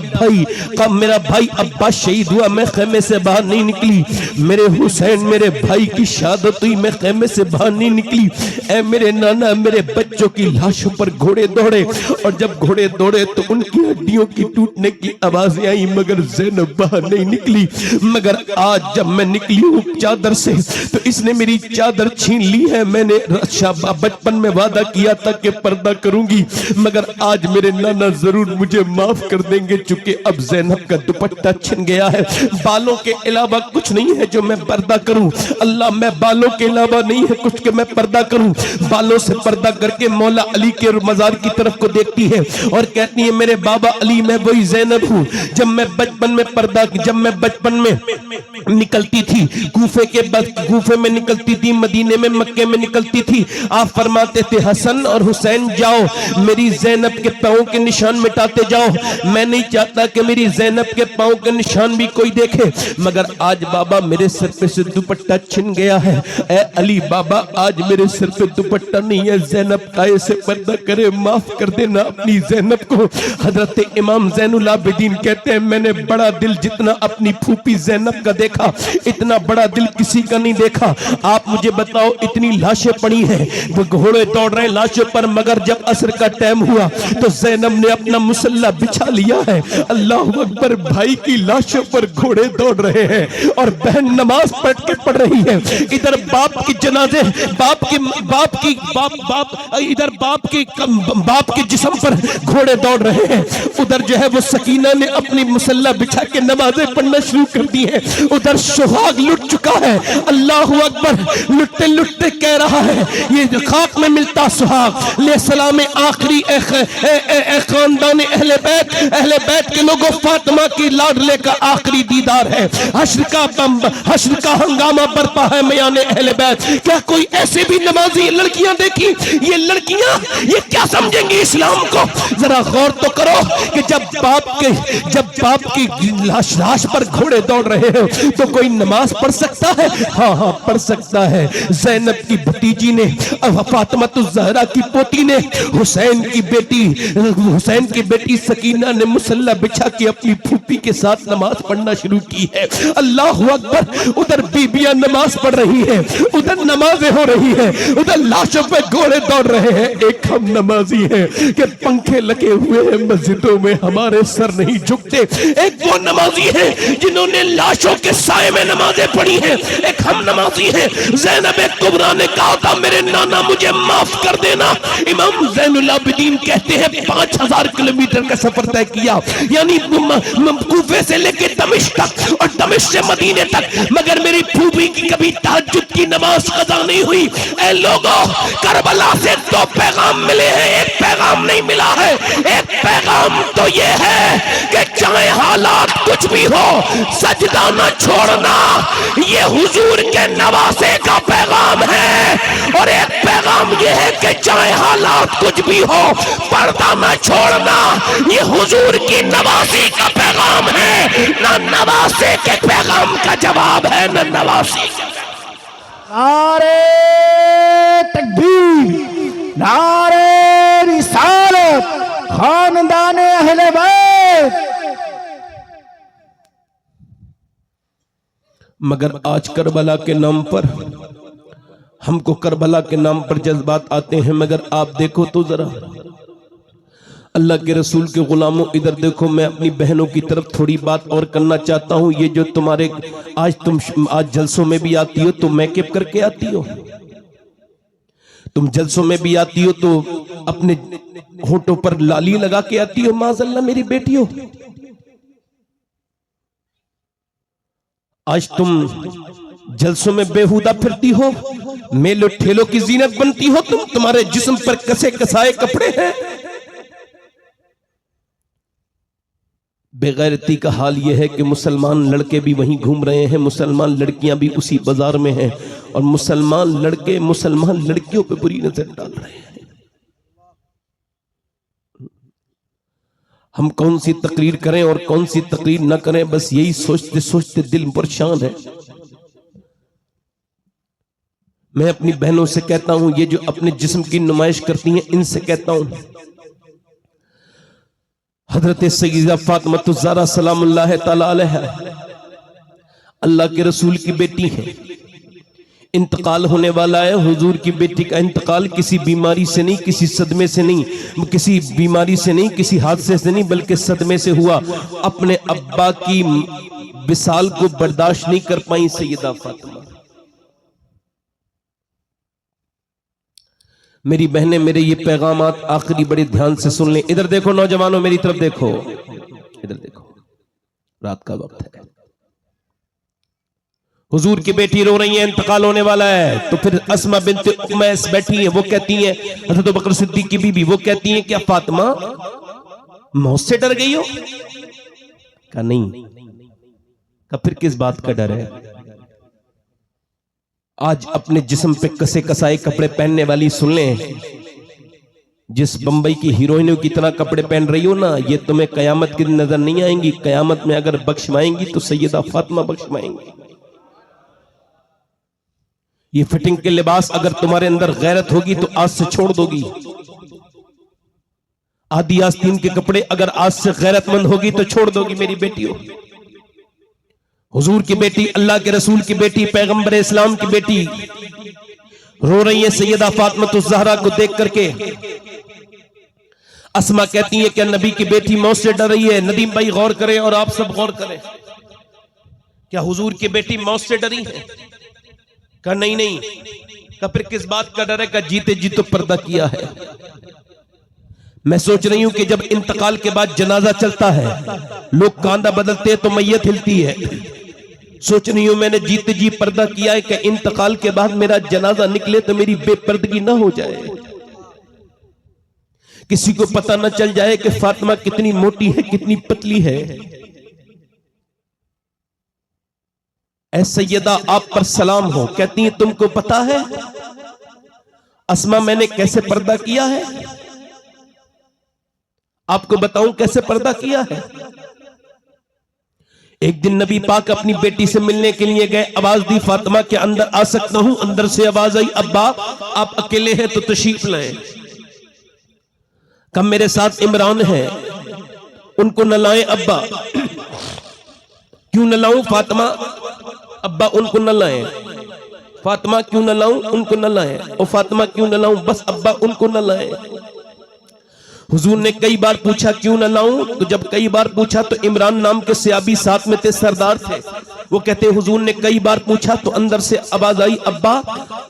भाई अब्बास शहीद हुआ मैं खेमे से बाहर नहीं निकली, मेरे हुसैन मेरे भाई की शहादत हुई मैं खेमे से बाहर नहीं निकली। ऐ मेरे नाना मेरे बच्चों की लाशों पर घोड़े दौड़े और जब घोड़े दौड़े तो उनकी हड्डियों की टूटने की आवाजें आई मगर ज़ैनब बाहर नहीं निकली। मगर आज जब मैं निकली हूँ चादर से तो इसने मेरी चादर छीन ली है। मैंने बचपन में वादा किया था कि पर्दा करूंगी मगर आज मेरे नाना जरूर मुझे माफ कर देंगे चूंकि अब ज़ैनब का दुपट्टा छिन गया है। बालों के अलावा कुछ नहीं है जो मैं पर्दा करूं। अल्लाह मैं बालों के अलावा नहीं है कुछ कि मैं पर्दा करूं। बालों से पर्दा करके मौला अली के मजार की तरफ को देखती है और कहती है मेरे बाबा अली मैं वही ज़ैनब हूं जब मैं बचपन में निकलती थी कूफे में निकलती थी, मदीने में मक्के में निकलती थी। आप फरमाते थे हसन और हुसैन जाओ मेरी ज़ैनब के पांव के निशान मिटाते जाओ। मैं नहीं चाहता कि मेरी ज़ैनब के पांव के निशान भी कोई देखे मगर आज बाबा मेरे सर पे से दुपट्टा छिन गया है। ऐ अली बाबा आज मेरे सर पे दुपट्टा नहीं है, ज़ैनब काये से पर्दा करे, माफ कर देना अपनी ज़ैनब को। हजरत इमाम ज़ैनुल आबिदीन कहते हैं मैंने बड़ा दिल जितना अपनी फूफी ज़ैनब का देखा इतना बड़ा दिल किसी का नहीं देखा। आप मुझे बताओ इतनी लाशें पड़ी हैं, वो घोड़े दौड़ रहे हैं लाशों पर मगर जब असर का टाइम हुआ तो ज़ैनब ने अपना मुसल्ला बिछा लिया है। अल्लाह अकबर, भाई की लाशों पर घोड़े दौड़ रहे हैं और बहन नमाज पढ़ रही है। इधर बाप की जनाजे बाप के जिस्म पर घोड़े दौड़ रहे हैं। उधर जो है वो सकीना ने अपनी मुसल्ला बिछा के नमाजें पढ़ना शुरू कर दी है। उधर सुहाग लुट चुका है। अल्लाह अकबर, लुटते लुटते कह रहा है ये खाक में मिलता सुहाग ले सलाम आखिरी खानदान अहले बैत के लोगों फातिमा की लाडले का आखिरी दीदार है। हश्र का हंगामा बरपा है मयाने अहले बैत। क्या कोई ऐसे भी नमाजी लड़कियां देखी? ये लड़कियां ये क्या समझेंगी इस्लाम को? जरा गौर तो करो कि जब बाप की लाश पर घोड़े दौड़ रहे हो तो कोई नमाज पढ़ सकता है? हाँ पढ़ सकता है। ज़ैनब की भतीजी ने फातिमा ज़हरा की पोती ने हुसैन की बेटी सकीना ने मुसल्ला बिछा के अपनी फूफी के साथ नमाज पढ़ना शुरू की है। अल्लाह अकबर, उधर बीबियां नमाज पढ़ रही है, उधर नमाजें हो रही है, उधर लाशों पे घोड़े दौड़ रहे हैं। एक हम नमाजी हैं कि पंखे लगे हुए हैं मस्जिदों में हमारे सर नहीं झुकते। एक वो नमाजी है जिन्होंने लाशों के साए में नमाजें पढ़ी हैं। एक हम नमाजी हैं। ज़ैनब कुबरा ने कहा आता मेरे नाना मुझे माफ कर देना। इमाम ज़ैनुल आबिदीन कहते हैं 5000 किलोमीटर का सफर तय किया, यानी कूफे से लेके दमिश्क तक और दमिश्क से मदीने तक, मगर मेरी फूफी की कभी तहज्जुद की नमाज कज़ा नहीं हुई। ऐ लोगों, करबला से 2 पैगाम मिले हैं, एक पैगाम नहीं मिला है। एक पैगाम तो ये है कि चाहे हालात कुछ भी हो सजदा न छोड़ना, ये हुजूर के नवासे का पैगाम है। और एक पैगाम ये है कि चाहे हालात कुछ भी हो पर्दा न छोड़ना, ये हुजूर की नवासी का पैगाम है। ना नवासे के पैगाम का जवाब है, न नवासी का। नारे तकबीर, नारे रिसालत, खानदाने अहले बैत। मगर आज करबला के नाम पर, हमको करबला के नाम पर जज्बात आते हैं, मगर आप देखो तो जरा अल्लाह के रसूल के गुलामों, इधर देखो। मैं अपनी बहनों की तरफ थोड़ी बात और करना चाहता हूं। ये जो तुम्हारे आज जलसों में भी आती हो तो मेकअप करके आती हो, तुम जलसों में भी आती हो तो अपने होठों पर लाली लगा के आती हो। माज़अल्लाह मेरी बेटी हो, आज तुम जलसों में बेहुदा फिरती हो, मेलों ठेलों की जीनत बनती हो तुम, तुम्हारे जिस्म पर कसे कसाए कपड़े हैं। बेगैरती का हाल यह है कि मुसलमान लड़के भी वहीं घूम रहे हैं, मुसलमान लड़कियां भी उसी बाजार में हैं, और मुसलमान लड़के मुसलमान लड़कियों पे बुरी नजर डाल रहे हैं। हम कौन सी तकरीर करें और कौन सी तकरीर न करें, बस यही सोचते सोचते दिल परेशान है। मैं अपनी बहनों से कहता हूं, ये जो अपने जिस्म की नुमाइश करती हैं, इनसे कहता हूं, हजरत सय्यदा फातिमा ज़हरा सलामुल्लाह तआला अलैहा अल्लाह के रसूल की बेटी है, इंतकाल होने वाला है। हुजूर की बेटी का इंतकाल किसी बीमारी से नहीं, किसी सदमे से नहीं, किसी बीमारी से नहीं, किसी हादसे से नहीं, बल्कि सदमे से हुआ। अपने अब्बा की विसाल को बर्दाश्त नहीं कर पाई सय्यदा फातिमा। मेरी बहनें, मेरे ये पैगामात आखिरी बड़े ध्यान से सुन लें। इधर देखो नौजवानों, मेरी तरफ देखो, इधर देखो, रात का वक्त है, हुजूर की बेटी रो रही है, इंतकाल होने वाला है। तो फिर अस्मा बिन्त उमैस बैठी है, वो कहती है, हज़रत अबू बकर सिद्दीक़ की बीवी, वो कहती है, क्या फातिमा मौत से डर गई हो? कहा नहीं। कहा फिर किस बात का डर है? आज अपने जिस्म पे कसे कसाए कपड़े पहनने वाली सुन लें, जिस बंबई की हीरोइनों की तरह कपड़े पहन रही हो ना, ये तुम्हें कयामत की नजर नहीं आएंगी। कयामत में अगर बख्शवाएंगी तो सैयदा फातिमा बख्शवाएंगी। ये फिटिंग के लिबास अगर तुम्हारे अंदर गैरत होगी तो आज से छोड़ दोगी। आदि आस्तीन के कपड़े अगर आज से गैरतमंद होगी तो छोड़ दोगी मेरी बेटियों। हुजूर की बेटी, अल्लाह के रसूल की बेटी, पैगंबर इस्लाम की बेटी रो रही है सैयदा फातिमा ज़हरा को देख करके। अस्मा कहती है कि नबी की बेटी मौत से डर रही है। नदीम भाई गौर करें और आप सब गौर करें, क्या हुजूर की बेटी मौत से डरी है? कहा नहीं नहीं। कहा फिर किस बात का डर है? कहा जीते जी तो पर्दा किया है। मैं सोच रही हूं कि जब इंतकाल के बाद जनाजा चलता है, लोग कांधा बदलते हैं तो मैयत हिलती है। सोच रही हूं मैंने जीते जी पर्दा किया है कि इंतकाल के बाद मेरा जनाजा निकले तो मेरी बेपर्दगी ना हो जाए, किसी को पता ना चल जाए कि फातिमा कितनी मोटी है, कितनी पतली है। ऐ सैयदा आप पर सलाम हो। कहती है तुमको पता है अस्मा मैंने कैसे पर्दा किया है? आपको बताऊं कैसे पर्दा किया है। एक दिन नबी पाक अपनी बेटी से मिलने के लिए गए, आवाज दी फातिमा के अंदर आ सकता हूं? अंदर से आवाज आई अब्बा आप अकेले हैं तो तशरीफ लाएं। कब मेरे साथ इमरान है, उनको न लाएं अब्बा। क्यों न लाऊं फातिमा? अब्बा उनको न लाएं। फातिमा क्यों न लाऊं? उनको न लाएं। और फातिमा क्यों न लाऊं? बस अब्बा उनको न लाएं। हुजूर ने कई बार पूछा क्यों ना लाऊं, तो जब कई बार पूछा तो इमरान नाम के सहाबी साथ में थे, सरदार थे। वो कहते हैं हुजूर ने कई बार पूछा तो अंदर से आवाज आई, अब्बा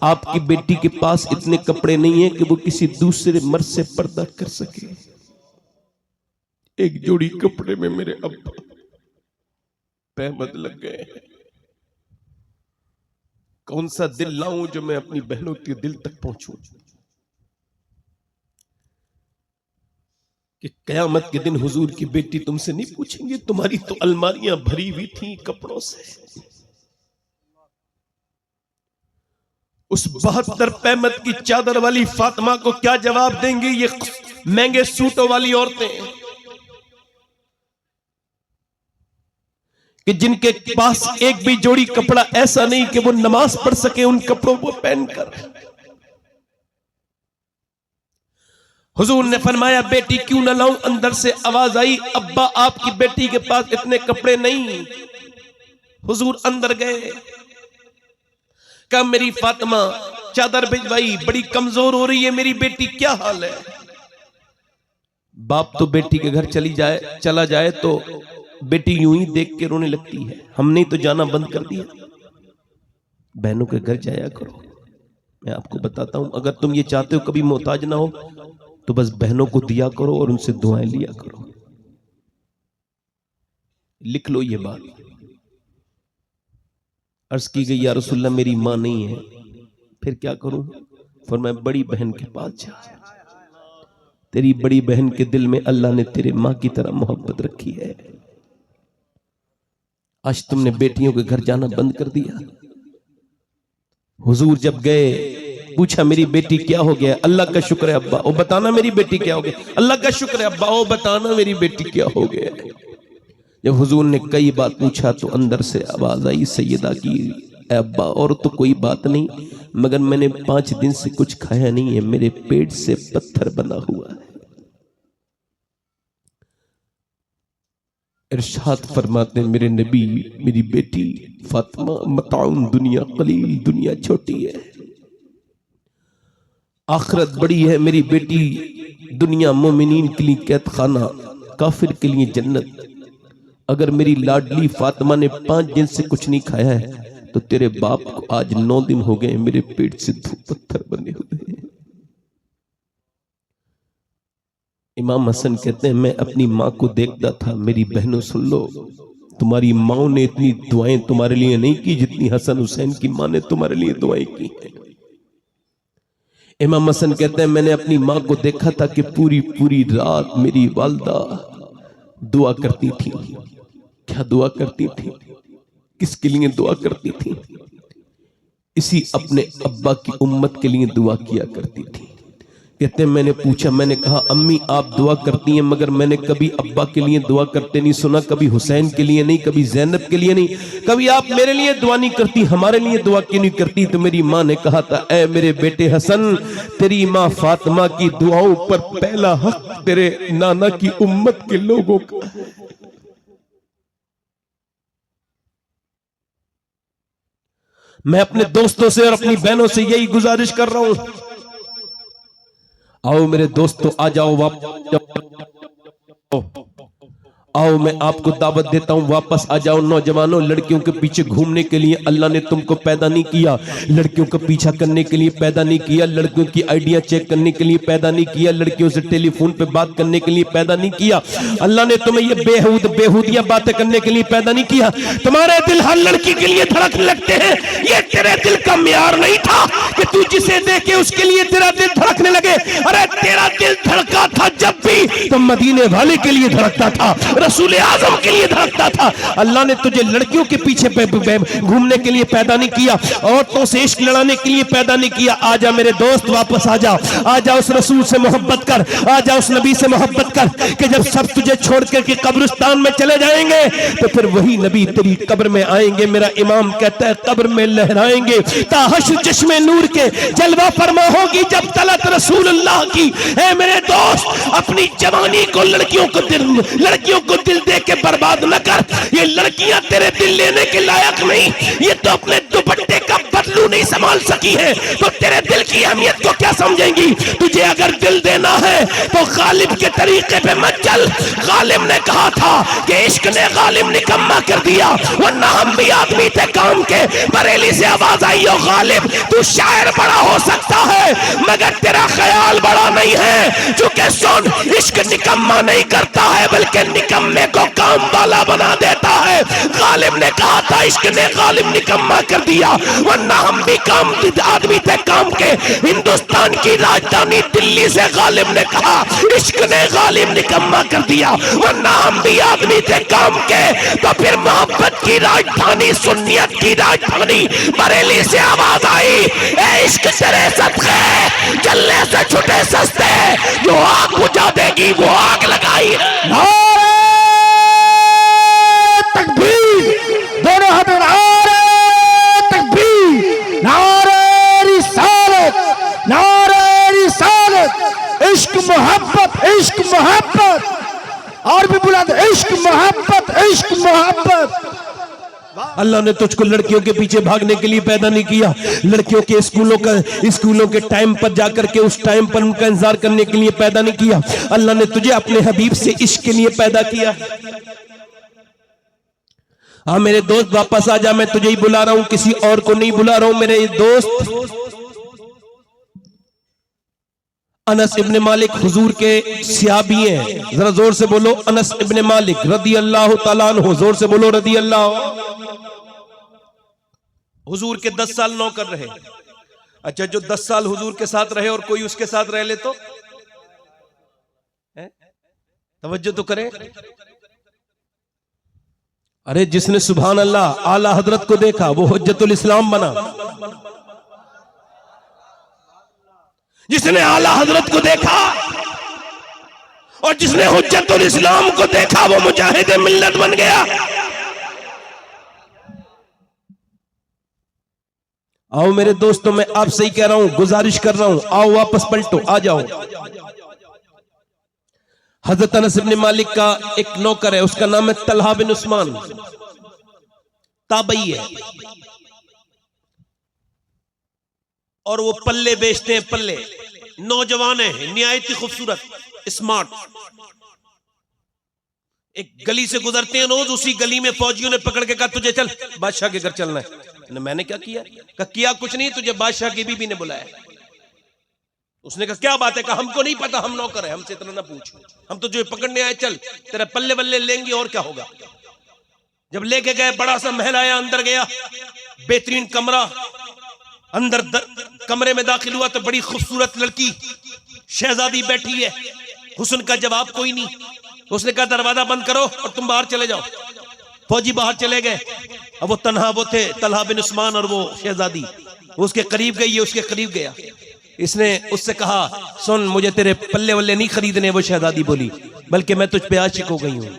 आपकी बेटी के पास इतने कपड़े नहीं है कि वो किसी दूसरे मर्द से पर्दा कर सके। एक जोड़ी कपड़े में मेरे अब्बा पैमद लग गए। कौन सा दिल लाऊं जो मैं अपनी बहनों के दिल तक पहुंचूं कि कयामत के दिन हुजूर की बेटी तुमसे नहीं पूछेंगे तुम्हारी तो अलमारियां भरी हुई थी कपड़ों से। उस 72 पैमत की चादर वाली फातिमा को क्या जवाब देंगे ये महंगे सूटों वाली औरतें कि जिनके पास एक भी जोड़ी कपड़ा ऐसा नहीं कि वो नमाज पढ़ सके उन कपड़ों को पहनकर। हुजूर ने फरमाया बेटी क्यों न लाऊं, अंदर से आवाज आई, अब्बा आपकी बेटी के पास इतने कपड़े नहीं। हुजूर अंदर गए, कहा मेरी फातिमा चादर भिजवाई, बड़ी कमजोर हो रही है मेरी बेटी, क्या हाल है। बाप तो बेटी के घर चला जाए तो बेटी यूं ही देख के रोने लगती है। हमने तो जाना बंद कर दिया। बहनों के घर जाया करो। मैं आपको बताता हूं, अगर तुम ये चाहते हो कभी मोहताज ना हो तो बस बहनों को दिया करो और उनसे दुआएं लिया करो। लिख लो ये बात। अर्ज की गई या रसूलल्लाह मेरी मां नहीं है, फिर क्या करूं। फरमाया बड़ी बहन के पास जा, तेरी बड़ी बहन के दिल में अल्लाह ने तेरे मां की तरह मोहब्बत रखी है। आज तुमने बेटियों के घर जाना बंद कर दिया। हुजूर जब गए पूछा मेरी बेटी क्या हो गया, अल्लाह का शुक्र है अब्बा, ओ बताना मेरी बेटी क्या हो गया, अल्लाह का शुक्र है अब्बा, ओ बताना मेरी बेटी क्या हो गया। जब हुजूर ने कई बार पूछा तो अंदर से आवाज आई सैयदा की, अब्बा और तो कोई बात नहीं, मगर मैंने 5 दिन से कुछ खाया नहीं है, मेरे पेट से पत्थर बना हुआ है। इरशाद फरमाते मेरे नबी मेरी बेटी फातिमा मताउन दुनिया कलील, दुनिया छोटी है, आखिरत बड़ी है। मेरी बेटी दुनिया मोमिनीन के लिए कैद खाना, काफिर के लिए जन्नत। अगर मेरी लाडली फातिमा ने 5 दिन से कुछ नहीं खाया है तो तेरे बाप को आज 9 दिन हो गए मेरे पेट से 2 पत्थर बने हुए हैं। इमाम हसन कहते हैं मैं अपनी माँ को देखता था। मेरी बहनों सुन लो, तुम्हारी माँ ने इतनी दुआएं तुम्हारे लिए नहीं की जितनी हसन हुसैन की माँ ने तुम्हारे लिए दुआएं की हैं। इमाम हसन कहते हैं मैंने अपनी माँ को देखा था कि पूरी पूरी रात मेरी वालदा दुआ करती थी। क्या दुआ करती थी, किसके लिए दुआ करती थी? इसी अपने अब्बा की उम्मत के लिए दुआ किया करती थी। कहते हैं मैंने पूछा, मैंने कहा अम्मी आप दुआ करती हैं मगर मैंने कभी अब्बा के लिए दुआ करते नहीं सुना, कभी हुसैन के लिए नहीं, कभी जैनब के लिए नहीं, कभी आप मेरे लिए दुआ नहीं करती, हमारे लिए दुआ क्यों नहीं करती? तो मेरी माँ ने कहा था ऐ मेरे बेटे हसन, तेरी माँ फातिमा की दुआओं पर पहला हक तेरे नाना की उम्मत के लोगों का है। मैं अपने दोस्तों से और अपनी बहनों से यही गुजारिश कर रहा हूं, आओ मेरे दोस्तों आ जाओ वापस, आओ मैं आपको दावत देता हूं वापस आ जाओ। नौजवानों लड़कियों के पीछे घूमने के लिए अल्लाह ने तुमको पैदा नहीं किया, लड़कियों का पीछा करने के लिए पैदा नहीं किया, लड़कियों की आइडिया चेक करने के लिए पैदा नहीं किया, लड़कियों से टेलीफोन पे बात करने के लिए पैदा नहीं किया। अल्लाह ने तुम्हें ये बेहूदियां बातें करने के लिए पैदा नहीं किया। तुम्हारे दिल हर लड़की के लिए धड़कने लगते हैं, ये तेरे दिल का म्यार नहीं था कि तू जिसे देखे उसके लिए तेरा दिल धड़कने लगे। अरे तेरा दिल धड़का था जब भी तो मदीने वाले के लिए धड़कता था, रसूल आजम के लिए धड़कता था। अल्लाह ने तुझे लड़कियों के पीछे घूमने के लिए पैदा नहीं किया, औरतों से इश्क लड़ाने के लिए पैदा नहीं किया। आजा मेरे दोस्त वापस आ जा, आजा उस रसूल से मोहब्बत कर, आजा उस नबी से मोहब्बत कर कि जब सब तुझे छोड़ करके कब्रिस्तान में चले जाएंगे तो फिर वही नबी तेरी कब्र में आएंगे। मेरा इमाम कहता है कब्र में लहराएंगे ताहशर चश्मे नूर के जलवा फरमा होगी जब तलत रसूलुल्लाह की। ऐ मेरे दोस्त अपनी जवानी को लड़कियों को को दिल दे के बर्बाद न कर। ये लड़कियां तेरे दिल लेने के लायक नहीं, ये तो अपने दुपट्टे का बदलू नहीं संभाल सकी है, तो तेरे दिल की अहमियत को क्या समझेंगी? तुझे अगर दिल देना है तो गालिब के तरीके पे मत चल। गालिब ने कहा था कि इश्क ने गालिब निकम्मा कर दिया, वरना हम भी आदमी थे काम के। बरेली से आवाज आई, हो गालिब तू शायर बड़ा हो सकता है मगर तेरा ख्याल बड़ा नहीं है, चूंकि सुन इश्क निकम्मा नहीं करता है बल्कि निकम्मे को काम वाला बना देता है। गालिब ने कहा था इश्क ने गालिब निकम्मा कर दिया, वरना हम भी काम आदमी थे काम के। हिंदुस्तान की राजधानी दिल्ली से गालिब ने कहा इश्क ने गालिब निकम्मा कर दिया, वरना हम भी आदमी थे काम के। तो फिर मोहब्बत की राजधानी, सुन्नियत की राजधानी बरेली से आवाज आई, ए इश्क तेरे सदके जलने से छुटे सस्ते, जो आग बुझा देगी वो आग लगाई है। नारे तकबीर, दोनों हाथ में नारे तकबीर, नारे रिसालत, नारे रिसालत। इश्क मोहब्बत, इश्क मोहब्बत, और भी बुलंद इश्क मोहब्बत, इश्क मोहब्बत। अल्लाह ने तुझको लड़कियों के पीछे भागने के लिए पैदा नहीं किया, लड़कियों के स्कूलों के टाइम पर जाकर के उस टाइम पर उनका इंतजार करने के लिए पैदा नहीं किया। अल्लाह ने तुझे अपने हबीब से इश्क के लिए पैदा किया। हाँ मेरे दोस्त वापस आ जा, मैं तुझे ही बुला रहा हूं, किसी और को नहीं बुला रहा हूं मेरे दोस्त। अनस इब्ने मालिक हुजूर के सहाबी हैं, जरा जोर से बोलो अनस इब्ने मालिक रदी अल्लाह तआला अन्हु, जोर से बोलो रदी अल्लाह। हुजूर के 10 साल नौकर रहे। अच्छा, जो 10 साल हुजूर के साथ रहे और कोई उसके साथ रह ले तो तवज्जो तो करें। अरे जिसने सुभान अल्लाह आला हजरत को देखा वो हुज्जतुल इस्लाम बना, जिसने आला हजरत को देखा और जिसने हुज्जतुल इस्लाम को देखा वो मुजाहिद मिल्लत बन गया। आओ मेरे दोस्तों, मैं आपसे ही कह रहा हूं, गुजारिश कर रहा हूं, आओ वापस पलटो, आ जाओ। हजरत अनस इब्ने मालिक का एक नौकर है, उसका नाम है तलहा बिन उस्मान, ताबई है, और वो पल्ले बेचते हैं, पल्ले। नौजवान है, निहायत ही खूबसूरत, स्मार्ट। एक गली से गुजरते हैं रोज, उसी गली में फौजियों ने पकड़ के कहा तुझे चल बादशाह के घर चलना है। मैंने क्या किया? कहा किया कुछ नहीं, तुझे बादशाह की बीबी ने बुलाया। उसने कहा क्या बात है? कहा हमको नहीं पता, हम नौकर है, हमसे इतना ना पूछ, हम तो तुझे पकड़ने आए, चल तेरा पल्ले वल्ले लेंगे और क्या होगा। जब लेके गए, बड़ा सा महल आया, अंदर गया, बेहतरीन कमरा, अंदर कमरे में दाखिल हुआ तो बड़ी खूबसूरत लड़की शहजादी बैठी है, हुस्न का जवाब कोई नहीं। उसने कहा दरवाजा बंद करो और तुम बाहर चले जाओ। फौजी बाहर चले गए, अब वो तन्हा वो थे, तलहा बिन उस्मान और वो शहजादी। उसके करीब गई, उसके करीब गया, इसने उससे कहा सुन मुझे तेरे पल्ले वल्ले नहीं खरीदने। वो शहजादी बोली बल्कि मैं तुझ पे आशिक हो गई हूं,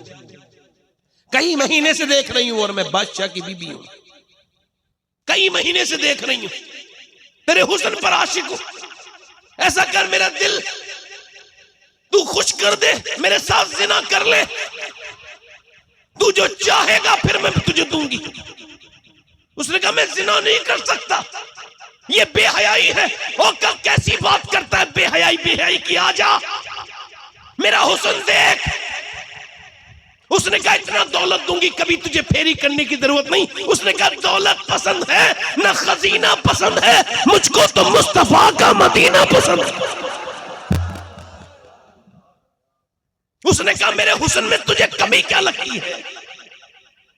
कई महीने से देख रही हूं, और मैं बादशाह की बीबी हूं, कई महीने से देख रही हूं, तेरे हुस्न पर आशिक हूं। ऐसा कर मेरा दिल तू खुश कर दे, मेरे साथ जिना कर ले, तू जो चाहेगा फिर मैं तुझे दूंगी। उसने कहा मैं जिना नहीं कर सकता, ये बेहयाई है। और कब कैसी बात करता है, बेहयाई बेहयाई की, आजा मेरा हुस्न देख। उसने कहा इतना दौलत दूंगी कभी तुझे फेरी करने की जरूरत नहीं। उसने कहा दौलत पसंद है ना खजीना पसंद है, मुझको तो मुस्तफा का मदीना पसंद है। उसने कहा मेरे हुस्न में तुझे कमी क्या लगती है?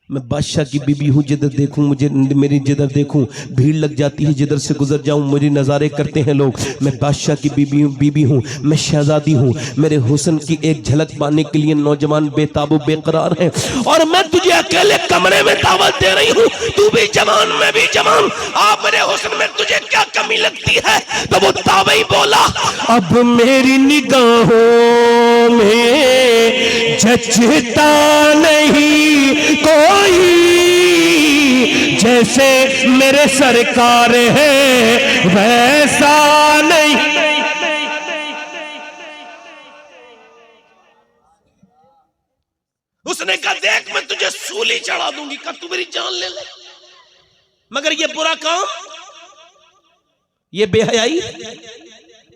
मैं बादशाह की बीबी हूँ, जिधर देखूं मुझे मेरी जिधर देखूं भीड़ लग जाती है, जिधर से गुजर जाऊं मुझे नजारे करते हैं लोग। मैं बादशाह की बीबी हूँ, मैं शहजादी हूँ। मेरे हुस्न की एक झलक पाने के लिए नौजवान बेताबू बेकरार हैं, और मैं तुझे अकेले कमरे में दावत दे रही हूँ। तू भी जवान, मैं भी जवान, आप मेरे हुस्न में तुझे क्या कमी लगती है? तो वो ताबई बोला अब मेरी निगाहों में जचता नहीं कोई, जैसे मेरे सरकार है वैसा नहीं। उसने कहा देख मैं तुझे सूली चढ़ा दूंगी, कहा तू मेरी जान ले ले। मगर ये बुरा काम, ये बेहयाई,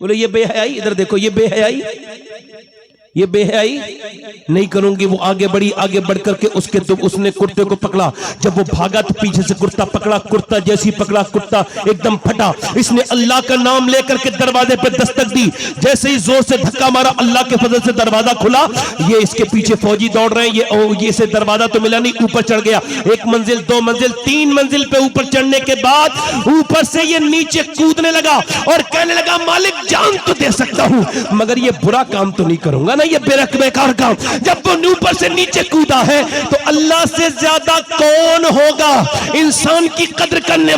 बोले ये बेहयाई, इधर देखो ये बेहयाई, ये बेहयाई नहीं करूंगी। वो आगे बढ़ी, आगे बढ़ करके उसके तो उसने कुर्ते को पकड़ा। जब वो भागा तो पीछे से कुर्ता पकड़ा, कुर्ता जैसी पकड़ा कुर्ता एकदम फटा। इसने अल्लाह का नाम लेकर के दरवाजे पे दस्तक दी। जैसे ही जोर से धक्का मारा, अल्लाह के फजल से दरवाजा खुला। ये इसके पीछे फौजी दौड़ रहे हैं। ये इसे दरवाजा तो मिला नहीं, ऊपर चढ़ गया। 1 मंजिल 2 मंजिल 3 मंजिल पे ऊपर चढ़ने के बाद ऊपर से ये नीचे कूदने लगा और कहने लगा मालिक जान तो दे सकता हूं मगर ये बुरा काम तो नहीं करूंगा, ये बेकार काम। जब वो ऊपर से नीचे कूदा है तो अल्लाह से ज्यादा कौन होगा इंसान की कद्र करने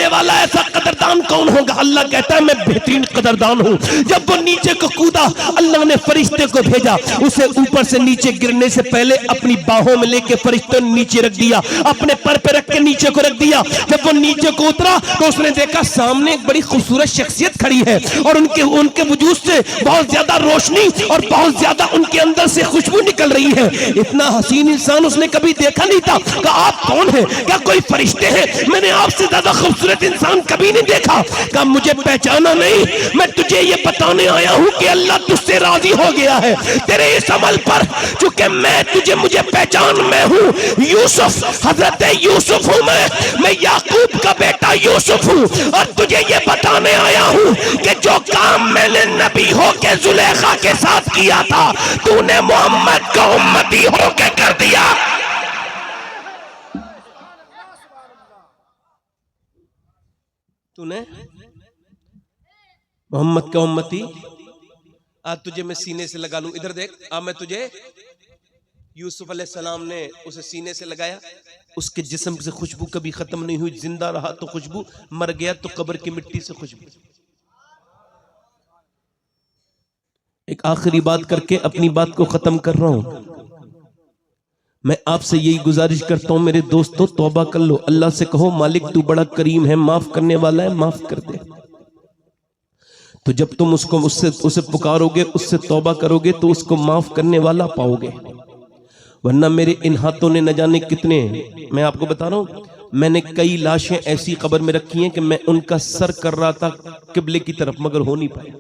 वाला ऐसा कदरदान कौन होगा? अल्लाह कहता है मैं बेहतरीन कदरदान हूं। जब वो नीचे को कूदा, अल्लाह ने फरिश्ते को भेजा। उसे ऊपर से नीचे गिरने से पहले अपनी बाहों में लेके फरिश्तों ने नीचे रख दिया, अपने पर पे रख के नीचे को रख दिया। जब वो नीचे को उतरा तो उसने देखा सामने एक बड़ी खूबसूरत शख्सियत खड़ी है और उनके वजूद से बहुत ज्यादा रोशनी और बहुत ज्यादा उनके अंदर से खुशबू निकल रही है। इतना हसीन इंसान उसने कभी देखा नहीं था। कहा आप कौन हैं? क्या कोई फरिश्ते हैं? मैंने आपसे ज्यादा खूबसूरत इंसान कभी नहीं देखा। कहा मुझे पहचाना नहीं, मैं तुझे ये बताने आया हूं कि अल्लाह तुझसे राजी हो गया है तेरे इस अमल पर। चूंकि मुझे पहचान में हूं यूसुफ, हजरत यूसुफ हूं मैं याकूब का बेटा यूसुफ हूं और तुझे ये बताने आया हूं कि जो काम मैंने नबी होके जुलेखा के साथ किया था तूने मोहम्मद का उम्मती होके कर दिया। तूने मोहम्मद का उम्मती, आज तुझे मैं सीने से लगा लूं। इधर देख, आज मैं तुझे, यूसुफ अलैहिस्सलाम ने उसे सीने से लगाया। उसके जिस्म से खुशबू कभी खत्म नहीं हुई। जिंदा रहा तो खुशबू, मर गया तो कब्र की मिट्टी से खुशबू। एक आखिरी बात करके अपनी बात को खत्म कर रहा हूं। मैं आपसे यही गुजारिश करता हूं मेरे दोस्तों, तौबा कर लो। अल्लाह से कहो मालिक तू बड़ा करीम है, माफ करने वाला है, माफ कर दे। तो जब तुम उसे पुकारोगे, उससे तौबा करोगे तो उसको माफ करने वाला पाओगे। वरना मेरे इन हाथों ने न जाने कितने, मैं आपको बता रहा हूं, मैंने कई लाशें ऐसी कब्र में रखी हैं कि मैं उनका सर कर रहा था किबले की तरफ मगर हो नहीं पाया।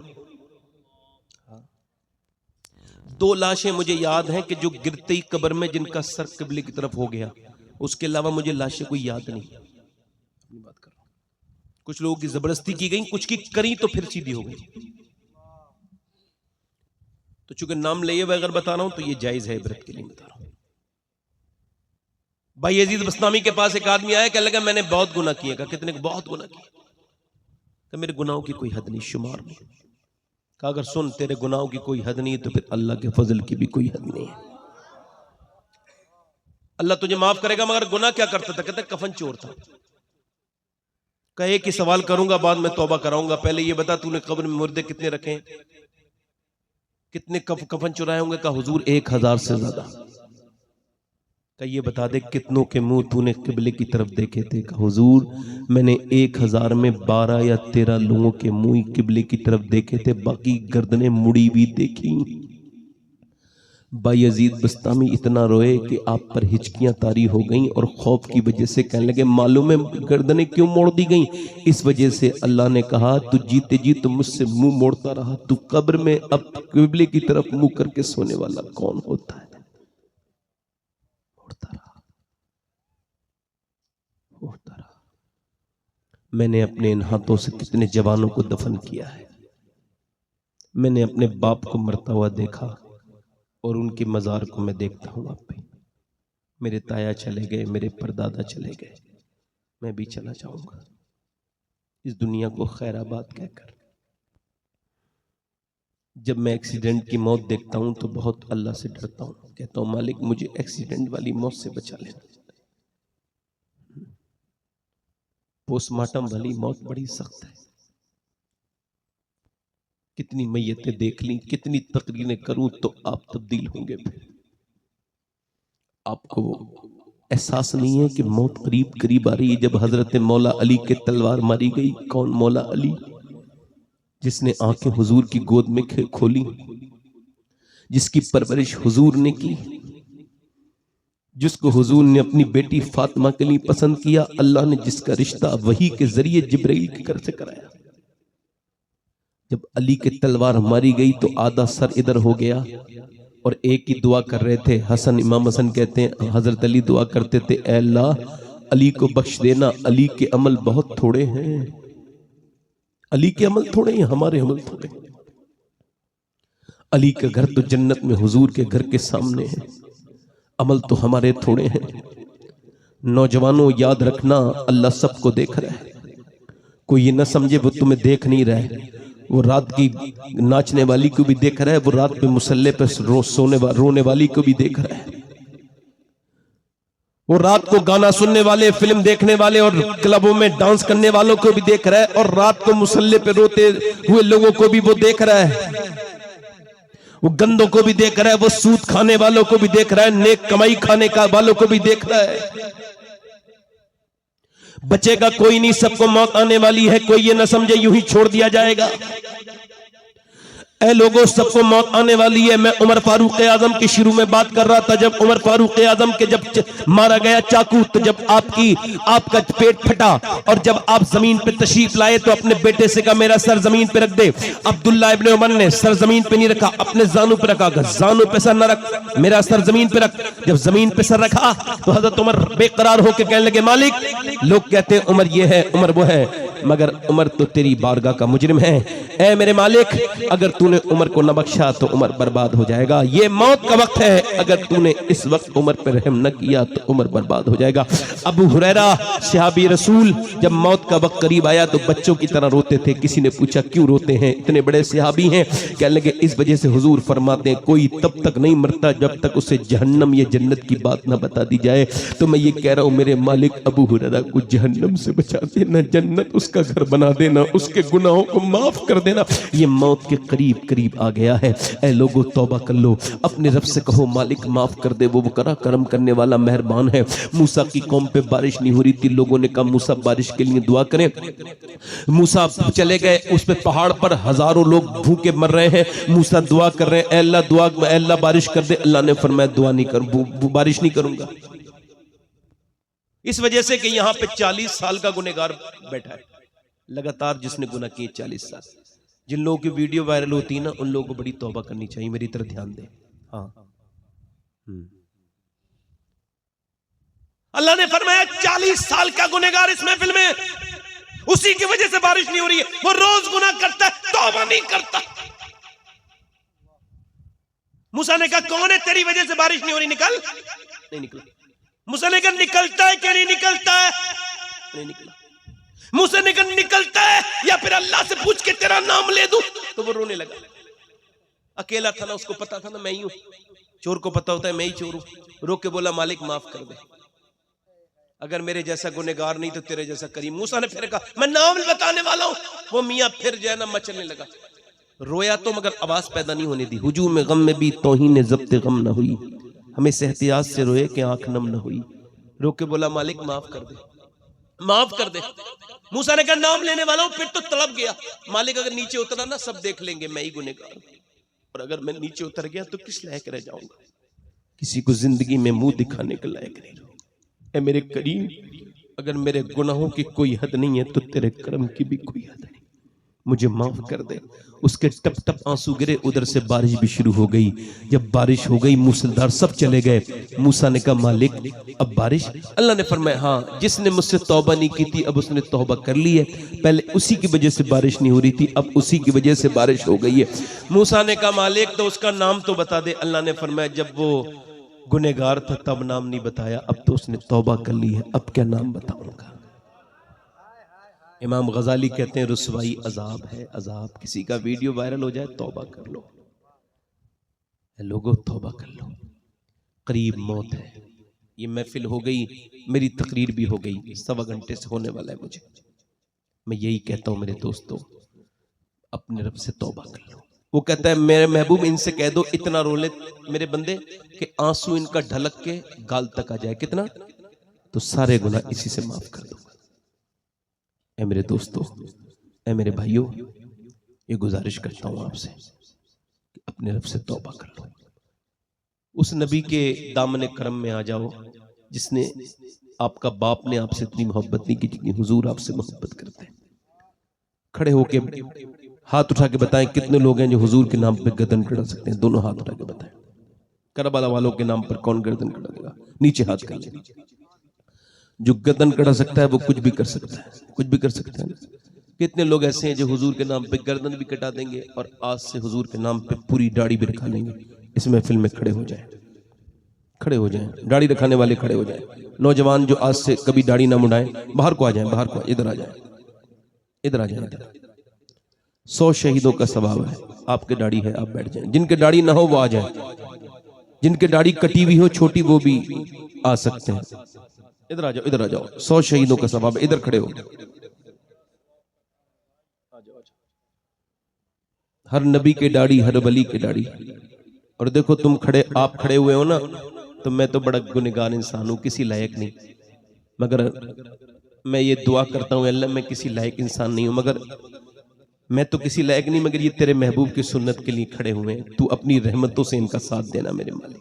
2 लाशें मुझे याद हैं कि जो गिरते ही कब्र में जिनका सर किबले की तरफ हो गया। उसके अलावा मुझे लाशें कोई याद नहीं। बात कर रहा हूं, कुछ लोगों की जबरदस्ती की गई, कुछ की करी तो फिर सीधी हो गई। तो चूंकि नाम लिए हुए अगर बता रहा हूं तो ये जायज है, इबरत के लिए बता रहा हूं। भाई यजीद बस्तामी के पास एक आदमी आया, कहने लगा मैंने बहुत गुनाह किए। कहा कितने? बहुत गुनाह किए। कहा मेरे गुनाहों की कोई हद नहीं, शुमार नहीं। कहा अगर सुन, तेरे गुनाहों की कोई हद नहीं है तो फिर अल्लाह के फजल की भी कोई हद नहीं है। अल्लाह तुझे माफ करेगा मगर गुनाह क्या करता था? कहता कफन चोर था। कहा एक ही सवाल करूंगा, बाद में तौबा कराऊंगा। पहले ये बता तूने कब्र में मुर्दे कितने रखे, कितने कफन चुराए होंगे? कहा हुजूर 1000 से ज्यादा। कहा ये बता दे कितनों के मुंह तूने किबले की तरफ देखे थे? कहा हुजूर मैंने 1000 में 12 या 13 लोगों के मुंह किबले की तरफ देखे थे, बाकी गर्दनें मुड़ी भी देखी। बायजीद बस्तामी इतना रोए कि आप पर हिचकियां तारी हो गईं और खौफ की वजह से कहने लगे मालूम है गर्दनें क्यों मोड़ दी गईं? इस वजह से अल्लाह ने कहा तू जीते जी तो मुझसे मुंह मोड़ता रहा, तू कब्र में अब किबले की तरफ मुंह करके सोने वाला कौन होता है? मोड़ता रहा। मैंने अपने इन हाथों से कितने जवानों को दफन किया है। मैंने अपने बाप को मरता हुआ देखा और उनके मज़ार को मैं देखता हूँ। अब भी मेरे ताया चले गए, मेरे परदादा चले गए, मैं भी चला जाऊंगा इस दुनिया को खैराबाद कहकर। जब मैं एक्सीडेंट की मौत देखता हूँ तो बहुत अल्लाह से डरता हूँ। कहता हूँ मालिक मुझे एक्सीडेंट वाली मौत से बचा लेना। पोस्टमार्टम वाली मौत बड़ी सख्त है। कितनी मैयतें देख ली, कितनी तकरीरें करूं तो आप तब्दील होंगे। फिर आपको एहसास नहीं है कि मौत करीब करीब आ रही है। जब हजरत मौला अली के तलवार मारी गई, कौन? मौला अली, जिसने आंखें हुजूर की गोद में खोली, जिसकी परवरिश हुजूर ने की, जिसको हुजूर ने अपनी बेटी फातिमा के लिए पसंद किया, अल्लाह ने जिसका रिश्ता वही के जरिए जिब्राइल के घर से कराया। जब अली की तलवार मारी गई तो आधा सर इधर हो गया और एक ही दुआ कर रहे थे। हसन, इमाम हसन कहते हैं हजरत अली दुआ करते थे, ऐ अल्लाह अली को बख्श देना, अली के अमल बहुत थोड़े हैं, अली के अमल थोड़े हैं, हमारे अमल थोड़े हैं। अली का घर तो जन्नत में हुजूर के घर के सामने है, अमल तो हमारे थोड़े हैं। नौजवानों याद रखना, अल्लाह सबको देख रहा है। कोई ये ना समझे वो तुम्हें देख नहीं रहा है, वो रात की नाचने वाली को भी देख रहा है, वो रात पे मुसल्ले पे रोने वाली को भी देख रहा है, वो रात को गाना सुनने वाले, फिल्म देखने वाले और क्लबों में डांस करने वालों को भी देख रहा है, और रात को मुसल्ले पे रोते हुए लोगों को भी वो देख रहा है, वो गंदों को भी देख रहा है, वो सूद खाने वालों को भी देख रहा है, नेक कमाई खाने का वालों को भी देख रहा है। बचेगा कोई नहीं, सबको मौत आने वाली है, कोई ये ना समझे यूं ही छोड़ दिया जाएगा। ऐ लोगों, सबको मौत आने वाली है। मैं उमर फारूक आजम की शुरू में बात कर रहा था, जब उमर फारूक आजम के जब मारा गया चाकू, तो जब आपका पेट फटा और जब आप जमीन पे तशरीफ लाए तो अपने बेटे से कहा मेरा सर जमीन पे रख दे। अब्दुल्ला इब्ने उमर ने सर जमीन पे नहीं रखा, अपने जानू पे रखा, जानू पे सर न रख, मेरा सर जमीन पे रख। जब जमीन पे सर रखा तो हजरत उमर बेकरार होकर कहने लगे, मालिक लोग कहते हैं उमर ये है, उमर वो है, मगर उमर तो तेरी बारगाह का मुजरिम है। ऐ मेरे मालिक, अगर तूने उमर को न बख्शा तो उमर बर्बाद हो जाएगा। ये मौत का वक्त है, अगर तूने इस वक्त उमर पर रहम न किया तो उमर बर्बाद हो जाएगा। अबू हुरैरा सहाबी रसूल जब मौत का वक्त करीब आया तो बच्चों की तरह रोते थे। किसी ने पूछा क्यों रोते हैं, इतने बड़े सहाबी हैं? कहने लगे इस वजह से हुजूर फरमाते हैं कोई तब तक नहीं मरता जब तक उसे जहन्नम या जन्नत की बात न बता दी जाए। तो मैं ये कह रहा हूं मेरे मालिक अबू हुरैरा को जहन्नम से बचा देना, जन्नत उसका घर बना देना, उसके गुनाहों को माफ कर देना। ये मौत के करीब करीब आ गया है। ऐ लोगों तौबा कर लो, अपने रब से कहो मालिक माफ कर दे, वो करा करम करने वाला मेहरबान है। मूसा की कौम पे बारिश नहीं हो रही थी, लोगों ने कहा मूसा बारिश के लिए दुआ करें। मूसा चले गए, उस पे पहाड़ पर हजारों लोग भूखे मर रहे हैं। मूसा दुआ कर रहे हैं, ऐ अल्लाह दुआ, ऐ अल्लाह बारिश कर दे। अल्लाह ने फरमाया दुआ नहीं कर, बारिश नहीं करूंगा। इस वजह से कि यहां पे 40 साल का गुनहगार बैठा है लगातार, जिसने गुनाह किए 40 साल। जिन लोगों की वीडियो वायरल होती है ना, उन लोगों को बड़ी तौबा करनी चाहिए। मेरी तरफ ध्यान दें। हाँ, अल्लाह ने फरमाया 40 साल का गुनहगार इस महफिल में, उसी की वजह से बारिश नहीं हो रही है। वो रोज गुनाह करता है, तौबा नहीं करता। मूसा ने कहा कौन है तेरी वजह से बारिश नहीं हो रही, निकल। नहीं निकला। मूसा ने कहा निकलता है क्या नहीं निकलता है? नहीं निकला। मूसा ने कहा निकलता है या फिर अल्लाह से पूछ के तेरा नाम ले दूं? तो वो रोने लगा। अकेला था ना, उसको पता था ना मैं ही हूं। चोर को पता होता है मैं ही चोर हूं। रो के बोला मालिक माफ कर दे, अगर मेरे जैसा गुनहगार नहीं तो तेरे जैसा करीम। मूसा ने फिर कहा मैं नाम बताने वाला हूं। वो मियां फिर जो है ना मचलने लगा। रोया तो मगर आवाज पैदा नहीं होने दी। हुजूम में गम में भी तौहीन ज़ब्त गम न हुई, हमें एहतियात से रोए कि आंख नम न हुई। रो के बोला मालिक माफ कर दे, माफ कर दे। मूसा ने कहा नाम लेने वाला हूं। फिर तो तड़प गया, मालिक अगर नीचे उतरा ना सब देख लेंगे मैं ही गुनहगार हूं, और अगर मैं नीचे उतर गया तो किस लायक रह जाऊंगा? किसी को जिंदगी में मुंह दिखाने के लायक नहीं रहूंगा। ऐ मेरे करीम, अगर मेरे गुनाहों की कोई हद नहीं है तो तेरे करम की भी कोई हद नहीं, मुझे माफ कर दे। उसके टप टप आंसू गिरे। उधर से बारिश भी शुरू हो गई। जब बारिश हो गई मूसलाधार, सब चले गए। मूसा ने कहा मालिक अब बारिश? अल्लाह ने फरमाया हाँ, जिसने मुझसे तौबा नहीं की थी अब उसने तौबा कर ली है। पहले उसी की वजह से बारिश नहीं हो रही थी, अब उसी की वजह से बारिश हो गई है। मूसा ने कहा मालिक तो उसका नाम तो बता दे। अल्लाह ने फरमाया जब वो गुनहगार था तब नाम नहीं बताया, अब तो उसने तौबा कर ली है, अब क्या नाम बताऊंगा? इमाम गजाली कहते हैं रुसवाई अजाब है, अजाब। किसी का वीडियो वायरल हो जाए तौबा कर लो। लोगों तौबा कर लो, करीब मौत है। ये महफिल हो गई, मेरी तकरीर भी हो गई, 1.25 घंटे से होने वाला है मुझे। मैं यही कहता हूं मेरे दोस्तों, अपने रब से तौबा कर लो। वो कहता है मेरे महबूब इनसे कह दो इतना रोले मेरे बंदे कि आंसू इनका ढलक के गाल तक आ जाए। कितना? तो सारे गुनाह इसी से माफ कर दूंगा। ऐ मेरे दोस्तों, ऐ मेरे भाइयों, ये गुजारिश करता हूं आपसे कि अपने रब से तौबा कर लो। उस नबी के दामन करम में आ जाओ जिसने आपका बाप ने आपसे इतनी मोहब्बत नहीं की जितनी हुजूर आपसे मोहब्बत करते हैं। खड़े होके हाथ उठा के बताएं कितने लोग हैं जो हुजूर के नाम पे गर्दन कड़ा सकते हैं। दोनों हाथ उठा के बताएं। करबला वालों के नाम पर कौन गर्दन कड़ा देगा? नीचे हाथ कर ले। जो गर्दन कड़ा सकता है वो कुछ भी कर सकता है, कुछ भी कर सकता है। कितने लोग ऐसे हैं जो हुजूर के नाम पे गर्दन भी कटा देंगे और आज से हुजूर के नाम पे पूरी दाढ़ी भी रखा लेंगे। इस महफिल में खड़े हो जाएं, खड़े हो जाएं। दाढ़ी रखाने वाले खड़े हो जाएं। नौजवान जो आज से कभी दाढ़ी ना मुड़ाएं, बाहर को आ जाएं, बाहर को इधर आ जाएं, इधर आ जाएं। 100 शहीदों का सवाब है। आपके दाढ़ी है, आप बैठ जाएं। जिनके दाढ़ी ना हो वो आ जाएं। जिनके दाढ़ी कटी हुई हो छोटी वो भी आ सकते हैं। इधर आ जाओ, इधर आ जाओ। 100 शहीदों का सवाब है। इधर खड़े हो। हर नबी के दाढ़ी, हर वली के दाढ़ी। और देखो तुम खड़े, आप खड़े हुए हो ना, तो मैं तो बड़ा गुनहगार इंसान हूं, किसी लायक नहीं। मगर मैं ये दुआ करता हूं अल्लाह मैं किसी लायक इंसान नहीं हूं, मगर मैं तो किसी लायक नहीं, मगर ये तेरे महबूब की सुन्नत के लिए खड़े हुए हैं। तू अपनी रहमतों से इनका साथ देना मेरे मालिक।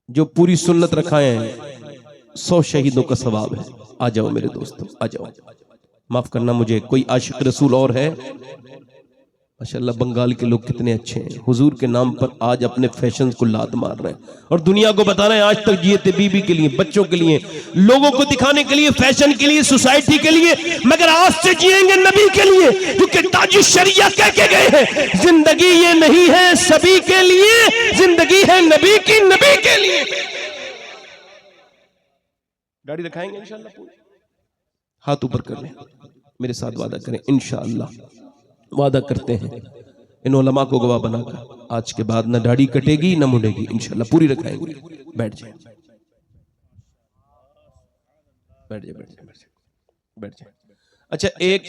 जो पूरी सुन्नत रखाए हैं 100 शहीदों का सवाब है। आ जाओ मेरे दोस्तों, आ जाओ। माफ करना मुझे, कोई आशिक रसूल और है? माशाल्लाह बंगाल के लोग कितने अच्छे हैं। हुजूर के नाम पर आज अपने फैशन को लात मार रहे हैं और दुनिया को बता रहे हैं आज तक जिए थे बीबी के लिए, बच्चों के लिए, लोगों को दिखाने के लिए, फैशन के लिए, सोसाइटी के लिए, मगर आज से जिएंगे नबी के लिए, क्योंकि ताज शरिया कह के गए हैं जिंदगी ये नहीं है सभी के लिए, जिंदगी है नबी की, नबी के लिए। गाड़ी रखाएंगे इंशाअल्लाह। हाथ ऊपर कर लें, मेरे साथ वादा करें इंशाअल्लाह। वादा करते हैं इन उलमा को गवाह बनाकर आज के बाद न दाढ़ी कटेगी न मुड़ेगी इंशाअल्लाह, पूरी रखाएंगे। बैठ जाए, बैठ जाए, बैठ जाए, बैठ जाए। अच्छा एक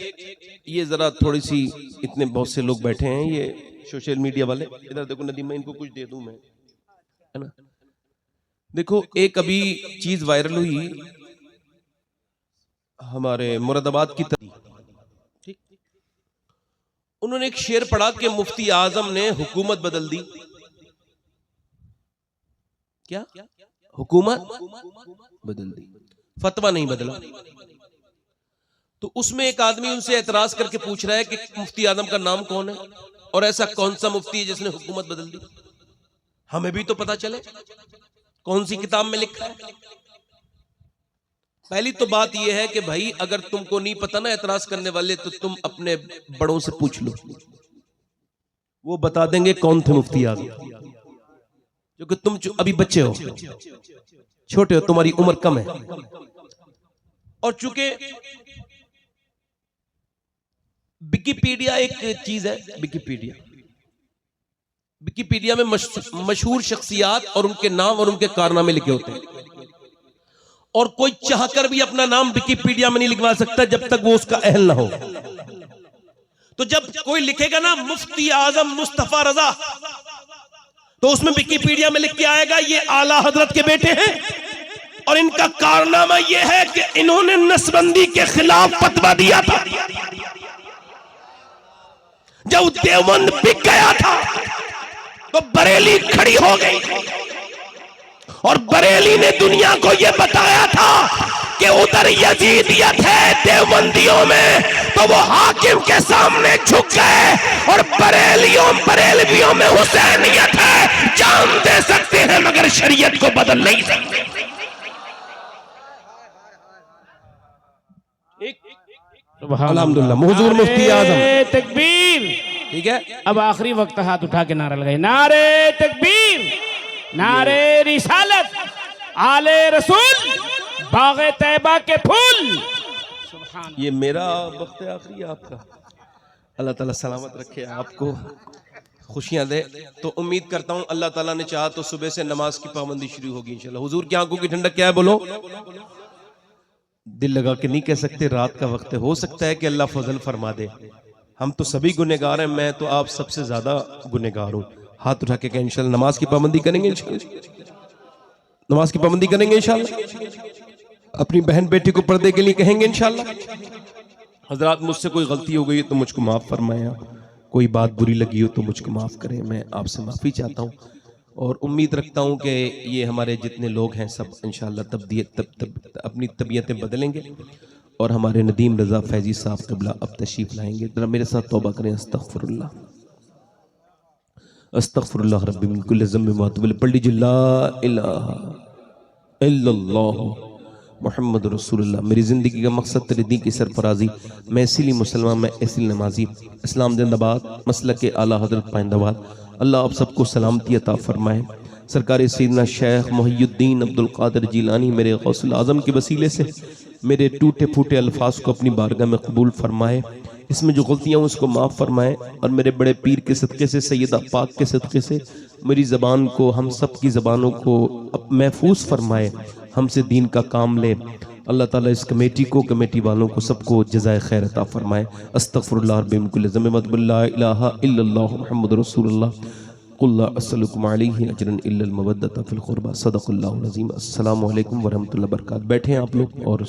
ये जरा थोड़ी सी, इतने बहुत से लोग बैठे हैं ये सोशल मीडिया वाले, इधर देखो नदीम, मैं इनको कुछ दे दूं मैं, है ना। देखो एक अभी चीज वायरल हुई हमारे मुरादाबाद की तरफ, ठीक, उन्होंने एक शेर पढ़ा कि मुफ्ती आजम ने हुकूमत बदल दी। क्या हुकूमत बदल दी, फतवा नहीं बदला। तो उसमें एक आदमी उनसे एतराज करके पूछ रहा है कि मुफ्ती आजम का नाम कौन है और ऐसा कौन सा मुफ्ती है जिसने हुकूमत बदल दी, हमें भी तो पता चले कौन सी किताब में लिखा है। पहली तो बात यह है कि भाई अगर तुमको नहीं पता ना एतराज करने वाले, तो तुम अपने बड़ों से पूछ लो, वो बता देंगे कौन थे मुफ्ती आजम। क्योंकि तुम अभी बच्चे हो, छोटे हो, तुम्हारी उम्र कम है, और चूंकि विकिपीडिया एक चीज है, विकिपीडिया में मशहूर शख्सियात और उनके नाम और उनके कारनामे लिखे होते हैं, और कोई चाहकर भी अपना नाम विकिपीडिया में नहीं लिखवा सकता जब तक वो उसका अहल ना हो। तो जब कोई लिखेगा ना मुफ्ती आजम मुस्तफा रजा, तो उसमें विकिपीडिया में लिख के आएगा ये आला हजरत के बेटे हैं और इनका कारनामा ये है कि इन्होंने नसबंदी के खिलाफ फतवा दिया था। जब देवबंद बिक गया था तो बरेली खड़ी हो गई और बरेली ने दुनिया को यह बताया था कि उधर यजीदियत है देवबंदियों में, तो वो हाकिम के सामने झुक गए, और बरेलवियों में हुसैनियत है, जान दे सकते हैं मगर शरीयत को बदल नहीं सकते। अल्हम्दुलिल्लाह हुजूर मुफ्ती आजम, तकबीर। ठीक है, अब आखिरी वक्त हाथ उठा के नारा लगाए, नारे तकबीर, नारे रिसालत, आले रसूल, बागे तैयबा के फूल। ये मेरा वक्त है आखिरी, आपका। अल्लाह ताला सलामत रखे, आपको खुशियां दे। तो उम्मीद करता हूं अल्लाह ताला ने चाहा तो सुबह से नमाज की पाबंदी शुरू होगी इंशाल्लाह। हुजूर की आंखों की ठंडक क्या है बोलो? दिल लगा के नहीं कह सकते, रात का वक्त है, हो सकता है कि अल्लाह फजल फरमा दे। हम तो सभी गुनहगार हैं, मैं तो आप सबसे ज्यादा गुनहगार हूं। हाथ उठा के कहें इंशाल्लाह नमाज की पाबंदी करेंगे, इंशाल्लाह नमाज की पाबंदी करेंगे इंशाल्लाह। अपनी बहन बेटी को पर्दे के लिए कहेंगे इंशाल्लाह। हजरात मुझसे कोई गलती हो गई तो मुझको माफ फरमाया, कोई बात बुरी लगी हो तो मुझको माफ़ करें, मैं आपसे माफ़ी चाहता हूँ और उम्मीद रखता हूँ कि ये हमारे जितने लोग हैं सब इंशाअल्लाह अपनी तबीयतें बदलेंगे और हमारे नदीम रज़ा फैज़ी साहब क़िबला अब तशरीफ़ लाएंगे। ज़रा मेरे साथ तौबा करें, अस्तग़फ़िरुल्लाह अस्तग़फ़िरुल्लाह रब्बी मिन कुल्लि ज़ंबिन व अतूबु इलैह। पढ़ लीजिए ला इलाहा इल्लल्लाह मुहम्मद रसूलुल्लाह। मेरी ज़िंदगी का मकसद तेरे दीन की सरफराजी, मैं इसीलिए मुसलमान, मैं इसीलिए नमाजी। इस्लाम जिंदाबाद, मसलक के आला हज़रत पाइंदाबाद। अल्लाह आप सबको सलामती अता फरमाए। सरकार सैयदना शेख मुहियुद्दीन अब्दुल कादिर जिलानी मेरे गौसुल आज़म के वसीले से मेरे टूटे फूटे अल्फाज को अपनी बारगाह में कबूल फरमाए, इसमें जो गलतियाँ उसको माफ़ फरमाए और मेरे बड़े पीर के सदक़े से, सैयदा पाक के सदक़े से मेरी ज़बान को, हम सब की ज़बानों को महफूज फरमाए, हमसे दीन का काम ले। अल्लाह ताला इस कमेटी को, कमेटी वालों को, सबको जज़ाए खैर अता फरमाए। अस्तग़फ़िरुल्लाह बिन कुल्लि ज़ंबिन ला इलाहा इल्लल्लाह मुहम्मद रसूलुल्लाह क़ुल ला अस्सलुकुम अलैहि अजरन इल्लल मवद्दत फ़िल क़ुरबा। सदक़ल्लाहुल अज़ीम। अस्सलामु अलैकुम व रहमतुल्लाहि व बरकातहू। बैठे हैं आप लोग और